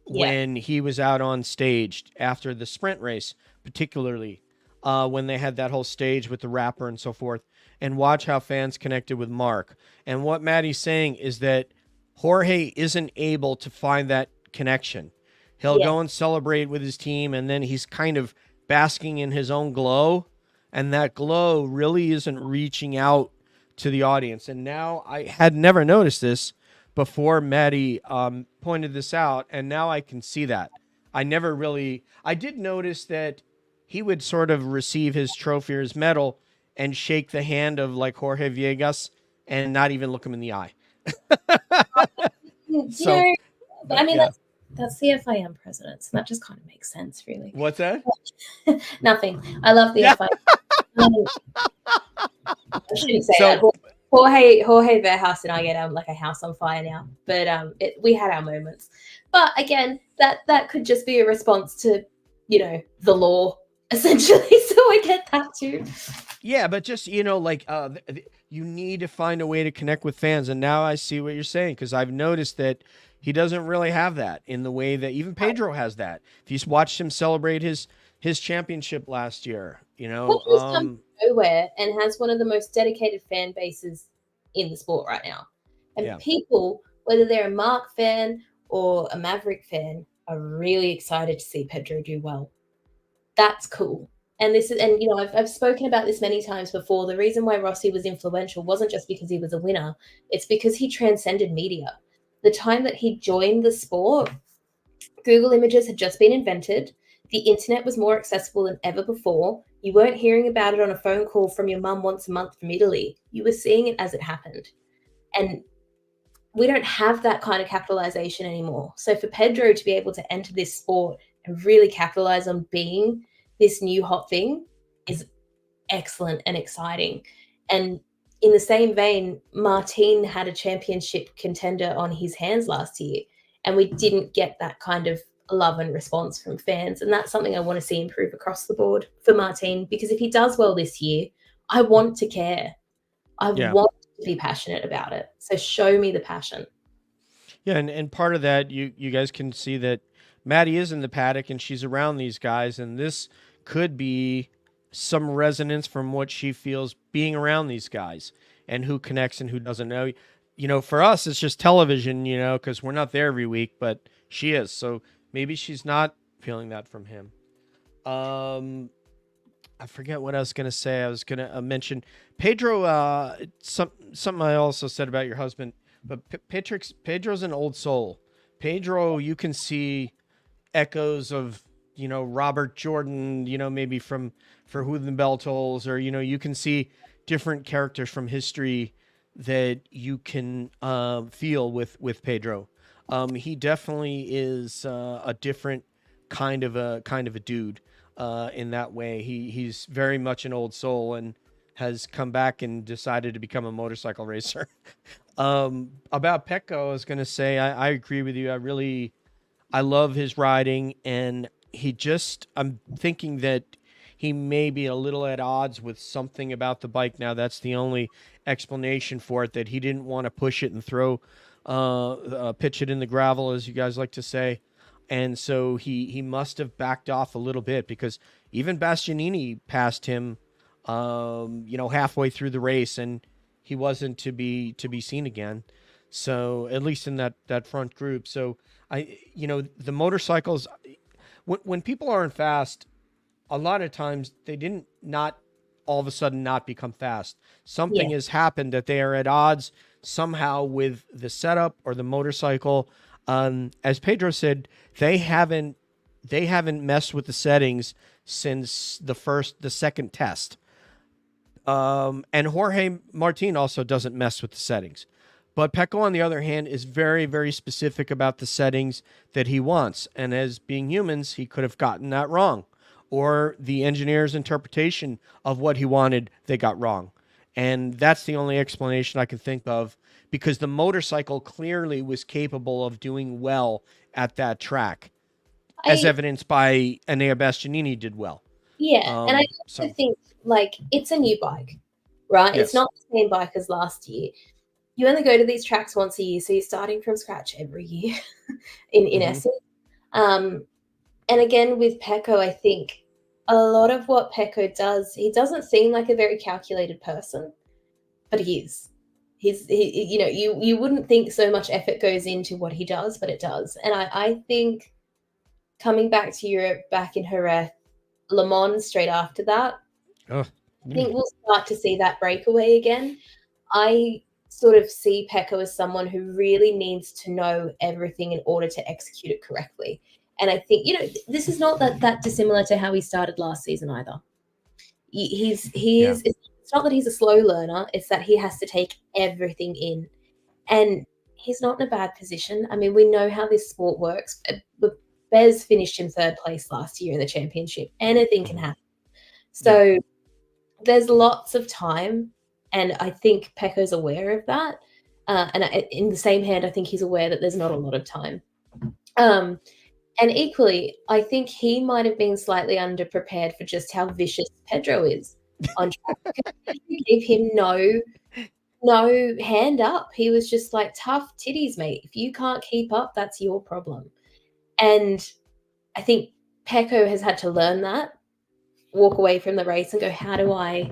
when he was out on stage after the sprint race, particularly when they had that whole stage with the rapper and so forth, and watch how fans connected with Mark. And what Maddi's saying is that Jorge isn't able to find that connection. He'll go and celebrate with his team, and then he's kind of basking in his own glow, and that glow really isn't reaching out to the audience. And now, I had never noticed this before Maddi pointed this out, and now I can see that. I did notice that he would sort of receive his trophy or his medal and shake the hand of like Jorge Viegas and not even look him in the eye. That's the FIM president, so that just kind of makes sense, really. What's that? Nothing. I love the FIM. I shouldn't say that. Jorge Verhouse and I get like a house on fire now, but we had our moments. But again, that could just be a response to the law, essentially. So I get that too. Yeah, but just you need to find a way to connect with fans, and now I see what you're saying, because I've noticed that he doesn't really have that in the way that even Pedro has that. If you watched him celebrate his his championship last year. Pedro's come from nowhere and has one of the most dedicated fan bases in the sport right now. And Yeah. people, whether they're a Mark fan or a Maverick fan, are really excited to see Pedro do well. That's cool. And I've spoken about this many times before. The reason why Rossi was influential wasn't just because he was a winner, it's because he transcended media. The time that he joined the sport, Google Images had just been invented. The internet was more accessible than ever before. You weren't hearing about it on a phone call from your mum once a month from Italy. You were seeing it as it happened. And we don't have that kind of capitalization anymore. So for Pedro to be able to enter this sport and really capitalize on being this new hot thing is excellent and exciting. And in the same vein, Martin had a championship contender on his hands last year, and we didn't get that kind of love and response from fans. And that's something I want to see improve across the board for Martin, because if he does well this year, I want to care. I want to be passionate about it. So show me the passion. Yeah, and part of that, you guys can see that Maddi is in the paddock and she's around these guys, and this could be some resonance from what she feels being around these guys and who connects and who doesn't know. For us, it's just television, because we're not there every week, but she is. So maybe she's not feeling that from him. I forget what I was going to say. I was going to mention Pedro, something I also said about your husband, but Pedro's an old soul. Pedro, you can see echoes of, Robert Jordan, maybe from For Who the Bell Tolls, or, you can see different characters from history that you can feel with Pedro. He definitely is a different kind of a dude in that way. He's very much an old soul and has come back and decided to become a motorcycle racer. About Pecco, I was going to say, I agree with you. I love his riding, and I'm thinking that he may be a little at odds with something about the bike now. That's the only explanation for it, that he didn't want to push it and pitch it in the gravel, as you guys like to say. And so he must have backed off a little bit, because even Bastianini passed him, halfway through the race, and he wasn't to be seen again. So at least in that front group. So the motorcycles, when people aren't fast, a lot of times they didn't not all of a sudden not become fast. Something has happened that they are at odds somehow with the setup or the motorcycle. As Pedro said, they haven't messed with the settings since the second test. And Jorge Martin also doesn't mess with the settings. But Pecco, on the other hand, is very, very specific about the settings that he wants. And as being humans, he could have gotten that wrong. Or the engineer's interpretation of what he wanted, they got wrong. And that's the only explanation I can think of, because the motorcycle clearly was capable of doing well at that track, as evidenced by Enea Bastianini did well. Yeah, and I also think, it's a new bike, right? Yes. It's not the same bike as last year. You only go to these tracks once a year, so you're starting from scratch every year, in essence. And again, with Pecco, I think a lot of what Pecco does, he doesn't seem like a very calculated person, but he is. You wouldn't think so much effort goes into what he does, but it does. And I think coming back to Europe, back in Jerez, Le Mans straight after that, I think we'll start to see that breakaway again. I sort of see Pecco as someone who really needs to know everything in order to execute it correctly. And I think, this is not that dissimilar to how he started last season either. It's not that he's a slow learner, it's that he has to take everything in. And he's not in a bad position. I mean, we know how this sport works. Bez finished in third place last year in the championship. Anything can happen. So there's lots of time, and I think Pecco's aware of that. And in the same hand, I think he's aware that there's not a lot of time. And equally, I think he might have been slightly underprepared for just how vicious Pedro is on track. He gave him no hand up. He was just like, tough titties, mate. If you can't keep up, that's your problem. And I think Pecco has had to learn that, walk away from the race and go, how do I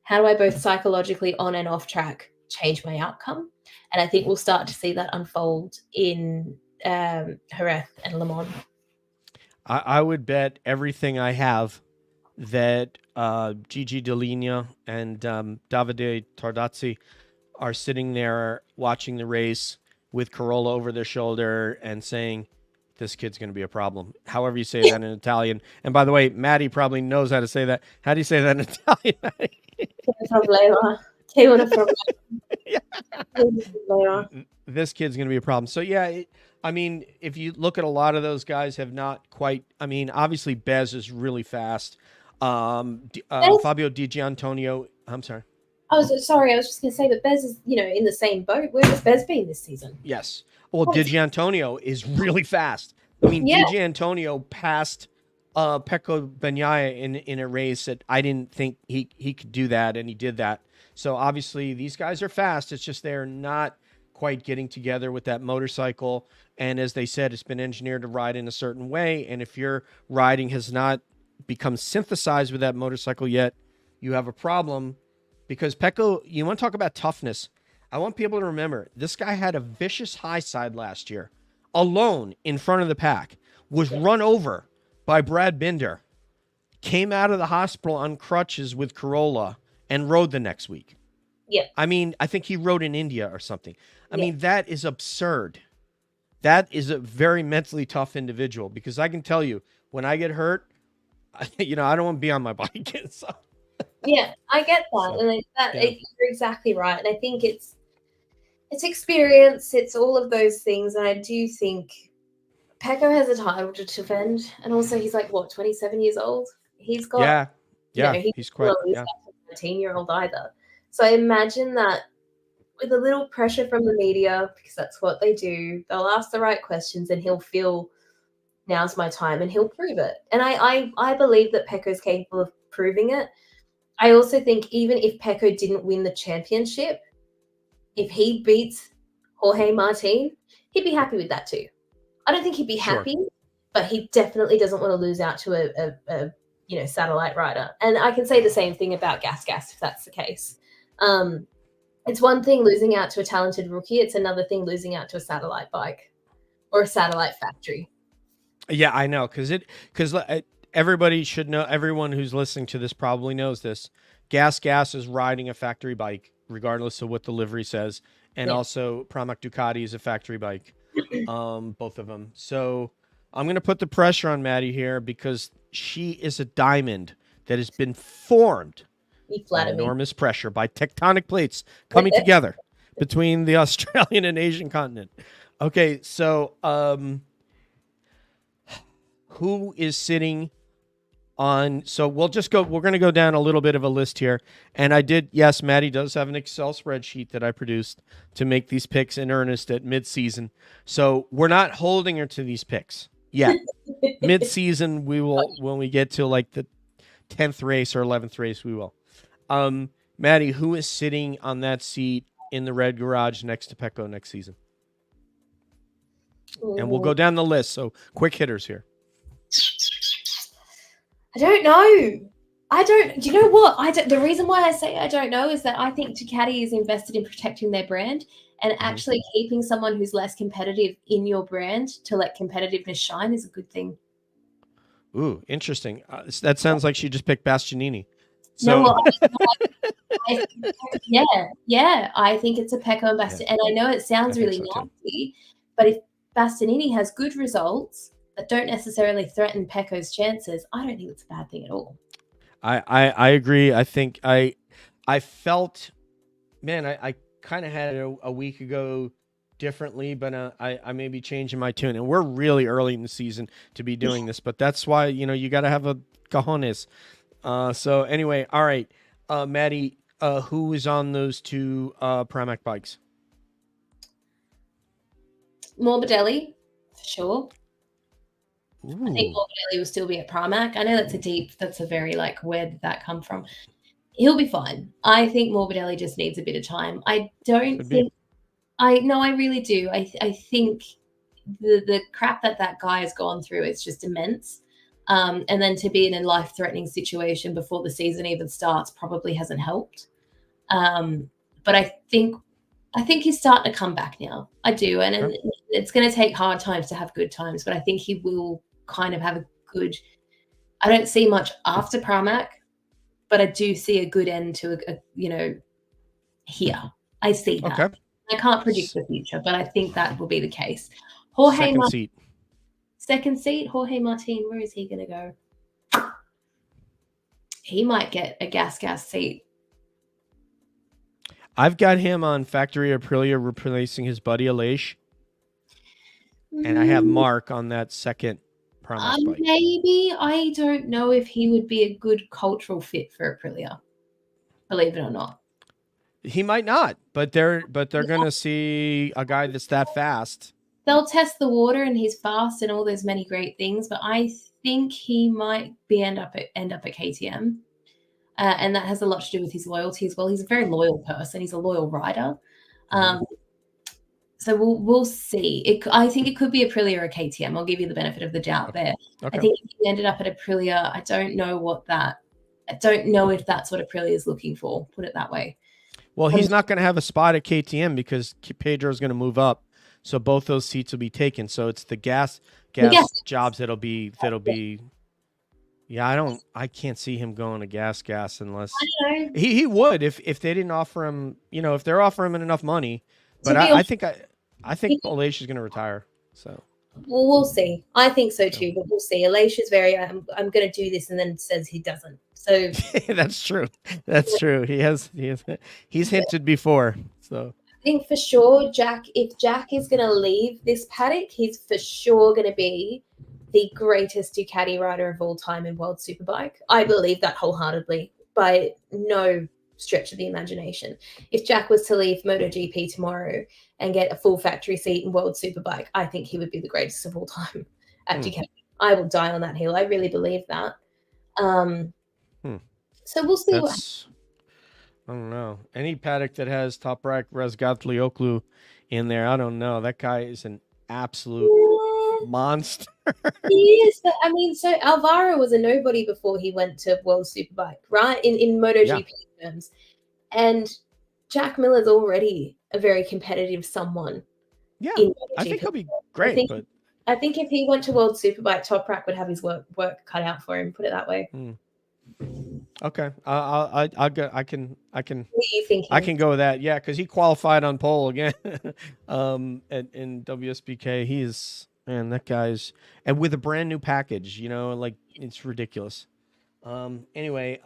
both psychologically on and off track change my outcome? And I think we'll start to see that unfold in Jerez and Le Mans. I would bet everything I have that Gigi Dall'Igna and Davide Tardazzi are sitting there watching the race with Corolla over their shoulder and saying, this kid's going to be a problem. However you say that in Italian. And by the way, Maddi probably knows how to say that. How do you say that in Italian, Maddi? This kid's going to be a problem. So, yeah, I mean, if you look at a lot of those guys have not quite, I mean, obviously Bez is really fast. Fabio Di Gianantonio, I'm sorry. I was just going to say that Bez is, in the same boat. Where has Bez been this season? Yes. Well, Di Gianantonio is really fast. I mean, Di Gianantonio passed Pecco Bagnaia in a race that I didn't think he could do that, and he did that. So obviously these guys are fast. It's just they're not quite getting together with that motorcycle. And as they said, it's been engineered to ride in a certain way. And if your riding has not become synthesized with that motorcycle yet, you have a problem. Because Pecco, you want to talk about toughness. I want people to remember, this guy had a vicious high side last year, alone in front of the pack, was run over by Brad Binder, came out of the hospital on crutches with Corolla, and rode the next week. Yeah. I mean, I think he rode in India or something. I mean, that is absurd. That is a very mentally tough individual, because I can tell you, when I get hurt, I don't want to be on my bike. So. Yeah, I get that. And you're exactly right. And I think it's experience, it's all of those things. And I do think Pecco has a title to defend. And also he's like, 27 years old? He's got he's quite a 19-year-old either. So I imagine that with a little pressure from the media, because that's what they do, they'll ask the right questions and he'll feel now's my time and he'll prove it. And I believe that Pecco's capable of proving it. I also think even if Pecco didn't win the championship, if he beats Jorge Martin, he'd be happy with that too. I don't think he'd be happy, but he definitely doesn't want to lose out to a satellite rider. And I can say the same thing about Gas if that's the case. It's one thing losing out to a talented rookie. It's another thing losing out to a satellite bike or a satellite factory. Yeah, I know. Because everybody should know, everyone who's listening to this probably knows this. Gas is riding a factory bike, regardless of what the livery says. And also Pramac Ducati is a factory bike, both of them. So I'm going to put the pressure on Maddi here, because she is a diamond that has been formed by enormous pressure, by tectonic plates coming together between the Australian and Asian continent. Okay, so who is sitting on? So we're going to go down a little bit of a list here. And Maddi does have an Excel spreadsheet that I produced to make these picks in earnest at mid-season. So we're not holding her to these picks yet. Mid-season, we will, when we get to like the 10th race or 11th race, we will. Maddi, who is sitting on that seat in the red garage next to Pecco next season? And we'll go down the list. So quick hitters here. I don't know. Do you know what? The reason why I say I don't know is that I think Ducati is invested in protecting their brand and actually keeping someone who's less competitive in your brand to let competitiveness shine is a good thing. Ooh, interesting. That sounds like she just picked Bastianini. So no, I think it's a Pecco and Bastianini. And I know it sounds really nasty, but if Bastianini has good results that don't necessarily threaten Pecco's chances, I don't think it's a bad thing at all. I agree. I think I felt, man, I kind of had it a week ago differently, but I may be changing my tune. And we're really early in the season to be doing this, but that's why, you got to have a cojones. So anyway, all right. Maddi, who is on those two Pramac bikes? Morbidelli, for sure. Ooh. I think Morbidelli will still be at Pramac. I know that's a very where did that come from? He'll be fine. I think Morbidelli just needs a bit of time. I don't think I really do. I think the crap that guy has gone through is just immense. And then to be in a life-threatening situation before the season even starts probably hasn't helped. But I think he's starting to come back now. I do. And it's going to take hard times to have good times, but I think he will kind of have a good, I don't see much after Pramac, but I do see a good end to here. I see that. Okay. I can't predict the future, but I think that will be the case. Second seat, Jorge Martin, where is he going to go? He might get a gas seat. I've got him on Factory Aprilia replacing his buddy Aleix. And I have Mark on that second Promise bike. Maybe. I don't know if he would be a good cultural fit for Aprilia, believe it or not. He might not, but they're going to see a guy that's that fast. They'll test the water, and he's fast and all those many great things, but I think he might end up at KTM. And that has a lot to do with his loyalty as well. He's a very loyal person. He's a loyal rider. So we'll see. I think it could be Aprilia or KTM. I'll give you the benefit of the doubt there. Okay. I think if he ended up at Aprilia, I don't know if that's what Aprilia is looking for, put it that way. Well, he's not going to have a spot at KTM because Pedro's going to move up. So both those seats will be taken. So it's the gas jobs that'll be. Yeah, I can't see him going to gas unless he would if they didn't offer him. If they're offering him enough money. But I think Aleix is going to retire. So. Well, we'll see. I think so too, but we'll see. Aleix is very. I'm going to do this, and then says he doesn't. So that's true. That's true. He's hinted before. So. I think for sure, if Jack is going to leave this paddock, he's for sure going to be the greatest Ducati rider of all time in World Superbike. I believe that wholeheartedly, by no stretch of the imagination. If Jack was to leave MotoGP tomorrow and get a full factory seat in World Superbike, I think he would be the greatest of all time at Ducati. I will die on that hill. I really believe that. So we'll see what happens. I don't know. Any paddock that has Toprak Razgatlioglu in there, I don't know. That guy is an absolute monster. He is. But, so Alvaro was a nobody before he went to World Superbike, right? In MotoGP terms. And Jack Miller's already a very competitive someone. Yeah, I think he'll be great. I think if he went to World Superbike, Toprak would have his work cut out for him, put it that way. Okay, I can. What are you thinking? I can go with that. Yeah, because he qualified on pole again, in WSBK. That guy's and with a brand new package. It's ridiculous. Anyway,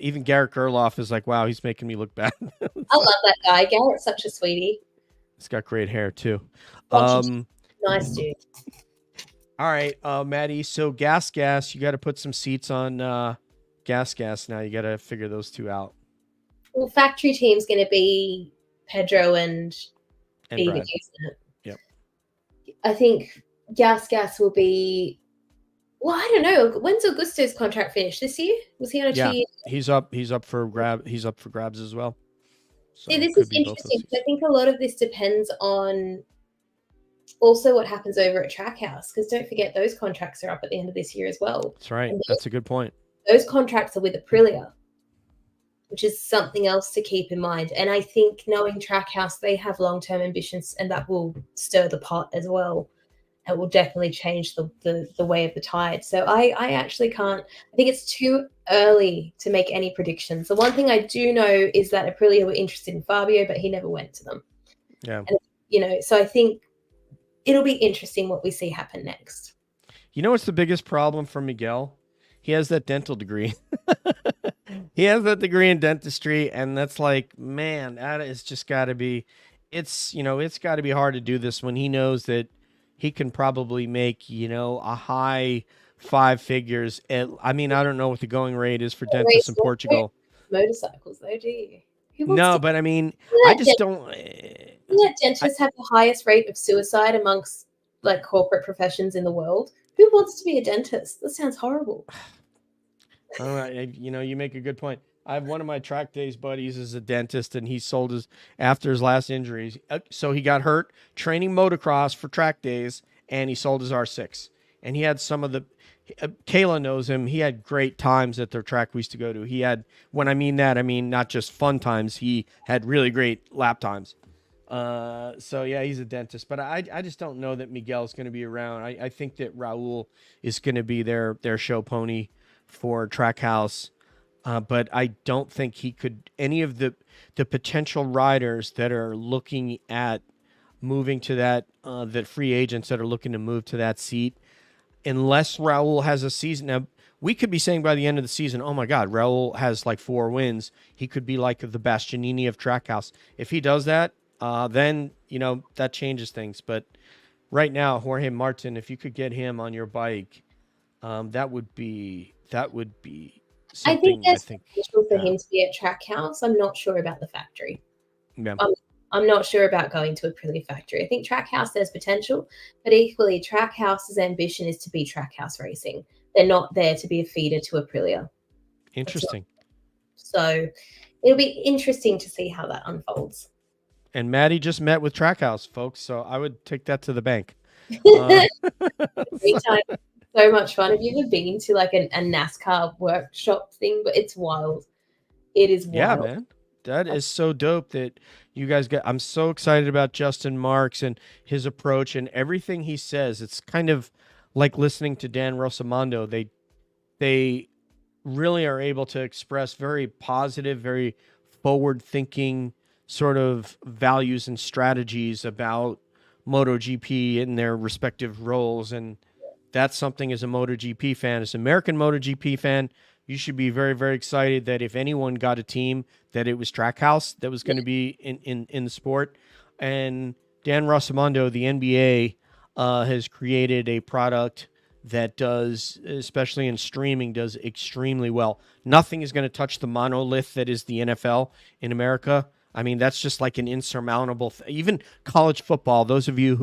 even Garrett Gerloff is like, wow, he's making me look bad. I love that guy. Garrett's such a sweetie. He's got great hair too. Nice dude. All right, Maddi. So gas, you got to put some seats on. Gas now. You got to figure those two out. Well, factory team's going to be Pedro and Beaver, isn't it? Yep. I think gas will be. Well, I don't know. When's Augusto's contract finish? This year? Was he on a 2 year? He's up for grabs as well. So see, this is interesting because I think a lot of this depends on also what happens over at Trackhouse, because don't forget those contracts are up at the end of this year as well. That's right. That's a good point. Those contracts are with Aprilia, which is something else to keep in mind. And I think knowing Trackhouse, they have long-term ambitions, and that will stir the pot as well. It will definitely change the way of the tide. So I actually can't. I think it's too early to make any predictions. The one thing I do know is that Aprilia were interested in Fabio, but he never went to them. Yeah. And, so I think it'll be interesting what we see happen next. What's the biggest problem for Miguel? He has that dental degree. He has that degree in dentistry, and that's like, man, that is just got to be. It's got to be hard to do this when he knows that he can probably make a high five figures. I don't know what the going rate is for dentists in Portugal. Motorcycles, though, do you? No, but I just don't. Dentists have the highest rate of suicide amongst corporate professions in the world. Who wants to be a dentist? That sounds horrible. All right, you make a good point. I have one of my track days buddies is a dentist, and he sold after his last injuries. So he got hurt training motocross for track days, and he sold his R6. And he had Kayla knows him. He had great times at their track we used to go to. He had, when I mean that, I mean not just fun times. He had really great lap times. So yeah, he's a dentist, but I just don't know that Miguel's going to be around. I think that Raul is going to be their show pony for Trackhouse. But I don't think he could, any of the potential riders that are looking at moving to that free agents that are looking to move to that seat, unless Raul has a season. Now, we could be saying by the end of the season, oh my God, Raul has like 4 wins. He could be like the Bastianini of Trackhouse. If he does that, then, that changes things. But right now, Jorge Martin, if you could get him on your bike, that would be I think something, I there's think. potential for Yeah. him to be at Trackhouse. I'm not sure about the factory. Yeah. I'm not sure about going to Aprilia factory. I think Trackhouse there's potential, but equally Trackhouse's ambition is to be Trackhouse racing. They're not there to be a feeder to Aprilia. Interesting. So it'll be interesting to see how that unfolds. And Maddie just met with Trackhouse, folks. So I would take that to the bank. Uh, Every time, so much fun. Have you ever been to like a NASCAR workshop thing? But it's wild. It is yeah, wild. man. That is so dope that you guys got. I'm so excited about Justin Marks and his approach and everything he says. It's kind of like listening to Dan Rosamondo. They really are able to express very positive, very forward thinking sort of values and strategies about MotoGP in their respective roles. And that's something as a MotoGP fan, as an American MotoGP fan, you should be very, very excited that if anyone got a team, that it was Trackhouse that was going to be in the sport. And Dan Rosamondo, the NBA, has created a product that does, especially in streaming, does extremely well. Nothing is going to touch the monolith that is the NFL in America. I mean, that's just like an insurmountable even college football. Those of you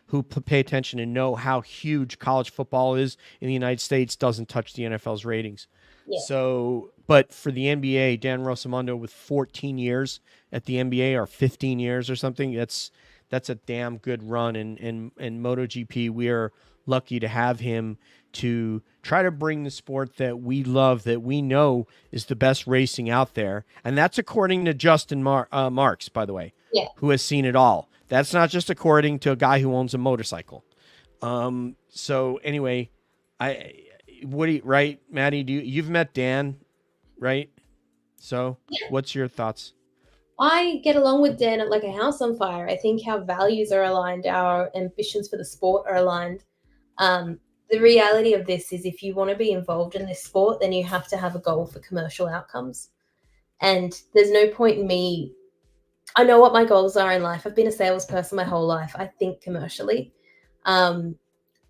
who pay attention and know how huge college football is in the United States doesn't touch the NFL's ratings. Yeah. So, but for the NBA, Dan Rosamondo with 14 years at the NBA or 15 years or something, that's a damn good run. And MotoGP, we are lucky to have him to try to bring the sport that we love, that we know is the best racing out there. And that's according to Justin Marks, by the way, Yeah. who has seen it all. That's not just according to a guy who owns a motorcycle. So anyway, right, Maddie, you've met Dan, right? So what's your thoughts? I get along with Dan like a house on fire. I think our values are aligned, our ambitions for the sport are aligned. The reality of this is if you want to be involved in this sport, then you have to have a goal for commercial outcomes. And there's no point in me. I know what my goals are in life. I've been a salesperson my whole life. I think commercially. And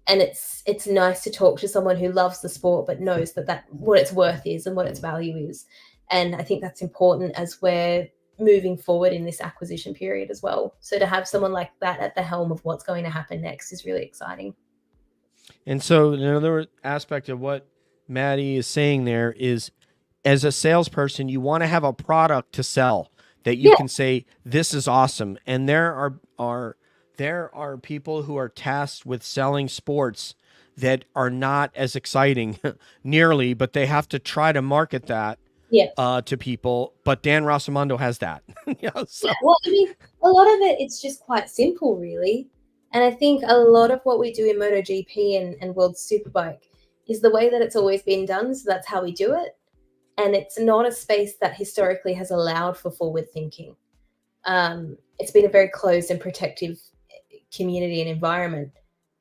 it's nice to talk to someone who loves the sport but knows that what its worth is and what its value is. And I think that's important as we're moving forward in this acquisition period as well. So to have someone like that at the helm of what's going to happen next is really exciting. And so another aspect of what Maddie is saying there is, as a salesperson, you want to have a product to sell that you can say, this is awesome. And there are people who are tasked with selling sports that are not as exciting nearly, but they have to try to market that to people. But Dan Rosamondo has that. Well, I mean, a lot of it's just quite simple, really. And I think a lot of what we do in MotoGP and World Superbike is the way that it's always been done. So that's how we do it. And it's not a space that historically has allowed for forward thinking. It's been a very closed and protective community and environment.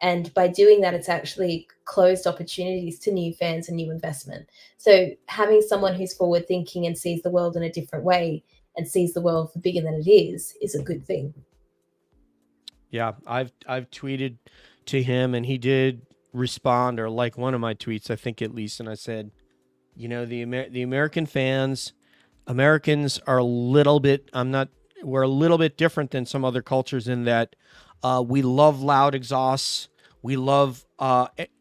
And by doing that, it's actually closed opportunities to new fans and new investment. So having someone who's forward thinking and sees the world in a different way and sees the world for bigger than it is a good thing. Yeah, I've tweeted to him and he did respond or like one of my tweets, I think at least, and I said, the American fans, Americans are a little bit, we're a little bit different than some other cultures in that we love loud exhausts. We love,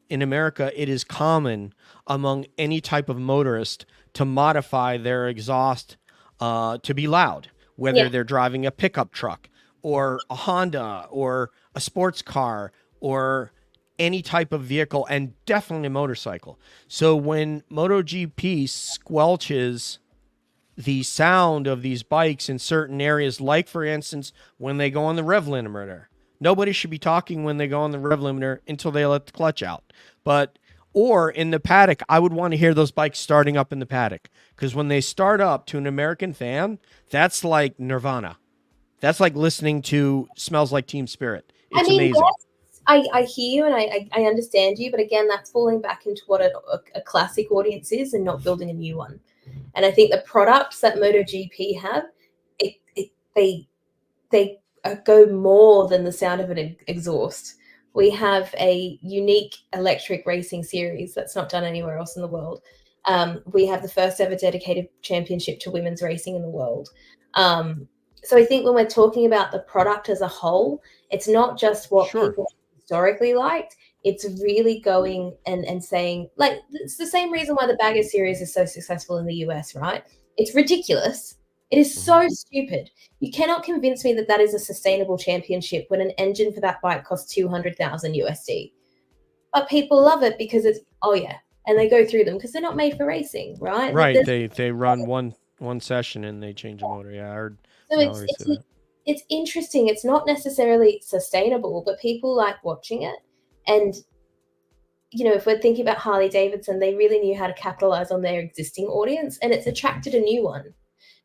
in America, it is common among any type of motorist to modify their exhaust to be loud, whether they're driving a pickup truck or a Honda or a sports car or any type of vehicle, and definitely a motorcycle. So when MotoGP squelches the sound of these bikes in certain areas, like for instance, when they go on the rev limiter, nobody should be talking when they go on the rev limiter until they let the clutch out. Or in the paddock, I would want to hear those bikes starting up in the paddock, because when they start up, to an American fan, that's like nirvana. That's like listening to Smells Like Teen Spirit. It's amazing. I hear you and I understand you, but again, that's falling back into what a classic audience is and not building a new one. And I think the products that MotoGP have, they go more than the sound of an exhaust. We have a unique electric racing series that's not done anywhere else in the world. We have the first ever dedicated championship to women's racing in the world. So I think when we're talking about the product as a whole, it's not just what people historically liked. It's really going and saying, like, it's the same reason why the Bagger series is so successful in the US, right? It's ridiculous. It is so stupid. You cannot convince me that that is a sustainable championship when an engine for that bike costs 200,000 USD. But people love it because it's, oh yeah, and they go through them because they're not made for racing, right? Right. They run one session and they change the motor. Yeah, I heard. So it's interesting. It's not necessarily sustainable, but people like watching it. And, you know, if we're thinking about Harley Davidson, they really knew how to capitalize on their existing audience, and it's attracted a new one.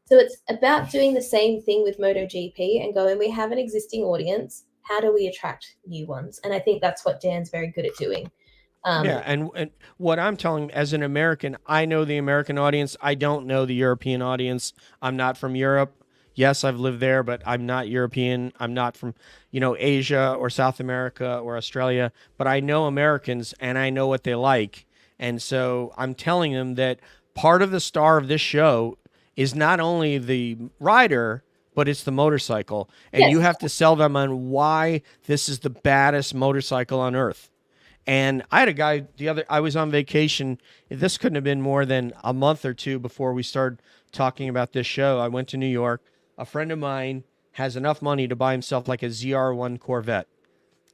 So it's about doing the same thing with MotoGP and going, we have an existing audience. How do we attract new ones? And I think that's what Dan's very good at doing. And what I'm telling, as an American, I know the American audience. I don't know the European audience. I'm not from Europe. Yes, I've lived there, but I'm not European. I'm not from, Asia or South America or Australia. But I know Americans, and I know what they like. And so I'm telling them that part of the star of this show is not only the rider, but it's the motorcycle. And you have to sell them on why this is the baddest motorcycle on earth. And I had a guy I was on vacation. This couldn't have been more than a month or two before we started talking about this show. I went to New York. A friend of mine has enough money to buy himself like a ZR1 Corvette.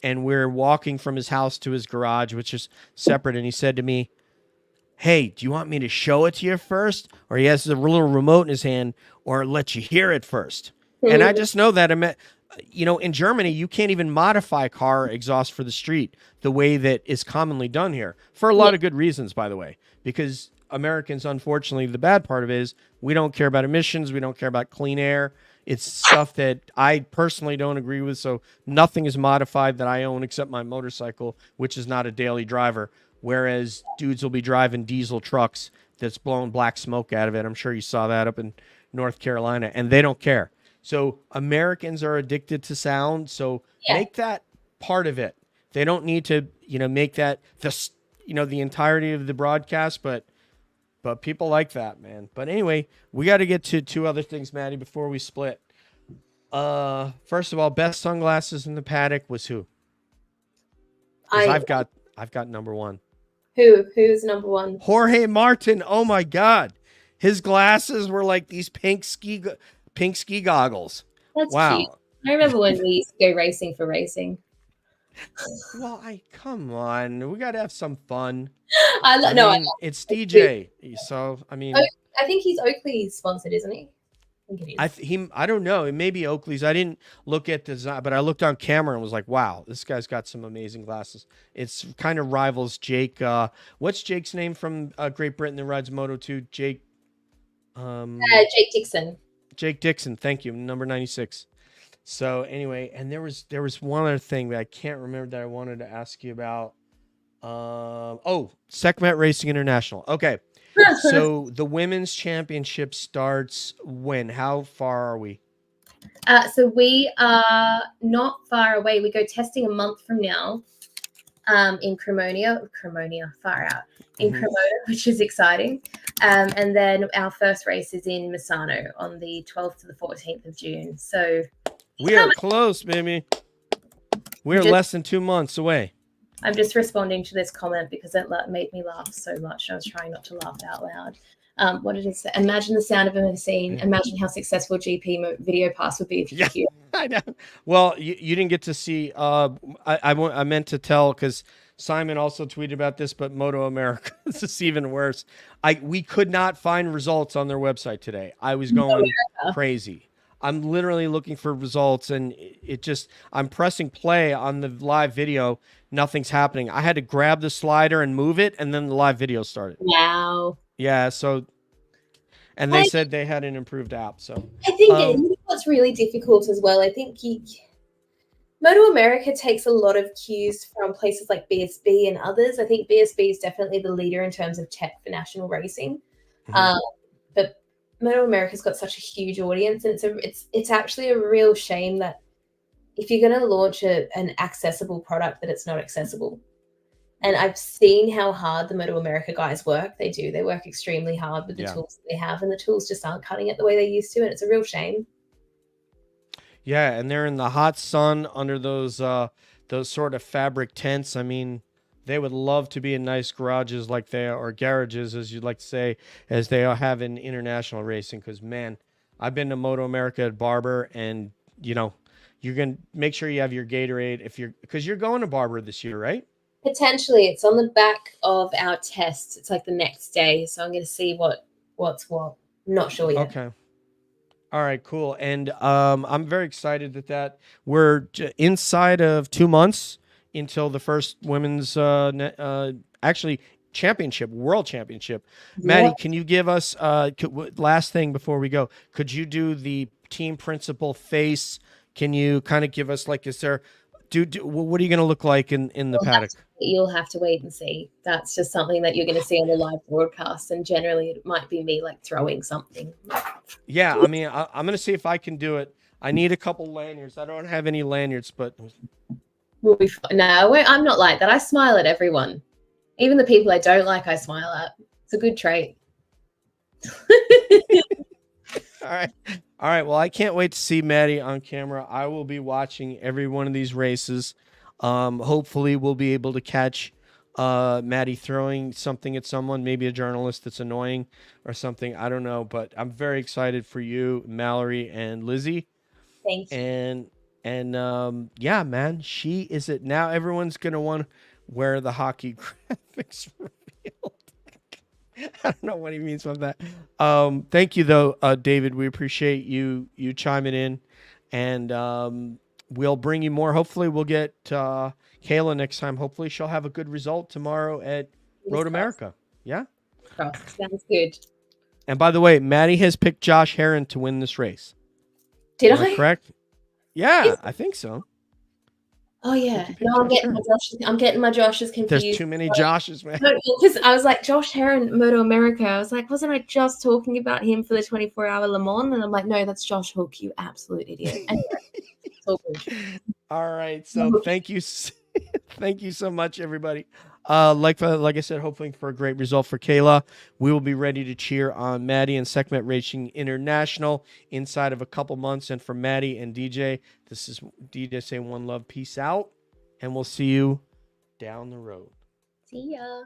And we're walking from his house to his garage, which is separate. And he said to me, hey, do you want me to show it to you first? Or he has a little remote in his hand, or let you hear it first. And I just know that, in Germany, you can't even modify car exhaust for the street the way that is commonly done here, for a lot of good reasons, by the way, because Americans, unfortunately, the bad part of it is we don't care about emissions. We don't care about clean air. It's stuff that I personally don't agree with. So nothing is modified that I own except my motorcycle, which is not a daily driver. Whereas dudes will be driving diesel trucks that's blowing black smoke out of it. I'm sure you saw that up in North Carolina, and they don't care. So Americans are addicted to sound. So make that part of it. They don't need to, make that the entirety of the broadcast, but people like that, man. But anyway, we got to get to two other things, Maddie, before we split. First of all, best sunglasses in the paddock was who? I've got number one. Who's number one? Jorge Martin. Oh my God. His glasses were like these pink ski goggles. That's cute. I remember when we used to go racing for racing. Well, come on. We got to have some fun. It's DJ. So, I think he's Oakley sponsored, isn't he? I don't know. It may be Oakley's. I didn't look at design, but I looked on camera and was like, wow, this guy's got some amazing glasses. It's kind of rivals Jake. What's Jake's name from Great Britain that rides Moto2? Jake Dixon. Jake Dixon. Thank you. Number 96. So anyway, and there was one other thing that I can't remember that I wanted to ask you about. Sekhmet Racing International. Okay. So the women's championship starts when? How far are we? So we are not far away. We go testing a month from now in Cremona, far out, in Cremona, which is exciting. And then our first race is in Misano on the 12th to the 14th of June. So we are close, baby. We're less than 2 months away. I'm just responding to this comment because it made me laugh so much. I was trying not to laugh out loud. What did it say? Imagine the sound of a machine. Imagine how successful GP video pass would be if you could. I know. Well, you didn't get to see. I meant to tell because Simon also tweeted about this, but MotoAmerica, this is even worse. We could not find results on their website today. I was going crazy. I'm literally looking for results, and it just, I'm pressing play on the live video. Nothing's happening. I had to grab the slider and move it, and then the live video started. Wow. Yeah, so, and they said they had an improved app. So I think what's really difficult as well, I think MotoAmerica takes a lot of cues from places like BSB and others. I think BSB is definitely the leader in terms of tech for national racing. But MotoAmerica's got such a huge audience, and it's actually a real shame that if you're going to launch an accessible product, that it's not accessible. And I've seen how hard the MotoAmerica guys work. They work extremely hard with the tools that they have, and the tools just aren't cutting it the way they used to, and it's a real shame. Yeah, and they're in the hot sun under those sort of fabric tents. I mean, they would love to be in nice garages like they are, or garages, as you'd like to say, as they have in international racing. Because, man, I've been to MotoAmerica at Barber, and, you know, you're going to make sure you have your Gatorade because you're going to Barber this year, right? Potentially. It's on the back of our test. It's like the next day. So I'm going to see what's what. I'm not sure yet. Okay. All right, cool. And I'm very excited that we're inside of 2 months until the first women's actually world championship. Maddi, can you give us last thing before we go? Could you do the team principal face? Can you kind of give us like, is there what are you going to look like in the paddock? You'll have to wait and see. That's just something that you're going to see on the live broadcast, and generally it might be me like throwing something. Yeah, I mean, I'm going to see if I can do it. I need a couple lanyards. I don't have any lanyards, but No, I'm not like that. I smile at everyone, even the people I don't like. I smile at. It's a good trait. All right. Well, I can't wait to see Maddi on camera. I will be watching every one of these races. Hopefully we'll be able to catch Maddi throwing something at someone, maybe a journalist that's annoying or something. I don't know, but I'm very excited for you, Mallory and Lizzie. Thank you. And yeah, man, she is it. Now everyone's going to want to wear the hockey graphics revealed. I don't know what he means by that. Thank you though, David. We appreciate you chiming in, and we'll bring you more. Hopefully we'll get Kayla next time. Hopefully she'll have a good result tomorrow at Road America. Yeah. Sounds good. And by the way, Maddi has picked Josh Herron to win this race. Did I? Correct? Yeah, I think so. Oh yeah. No, I'm getting my Joshes confused. There's too many Joshes, man. Because I was like, Josh Herron, MotoAmerica. I was like, wasn't I just talking about him for the 24-hour Le Mans? And I'm like, no, that's Josh Hook, you absolute idiot. Anyway, it's all good. All right. So thank you. Thank you so much, everybody. Like I said, hoping for a great result for Kayla. We will be ready to cheer on Maddi and Segment Racing International inside of a couple months. And for Maddi and DJ, this is DJ saying one love, peace out, and we'll see you down the road. See ya.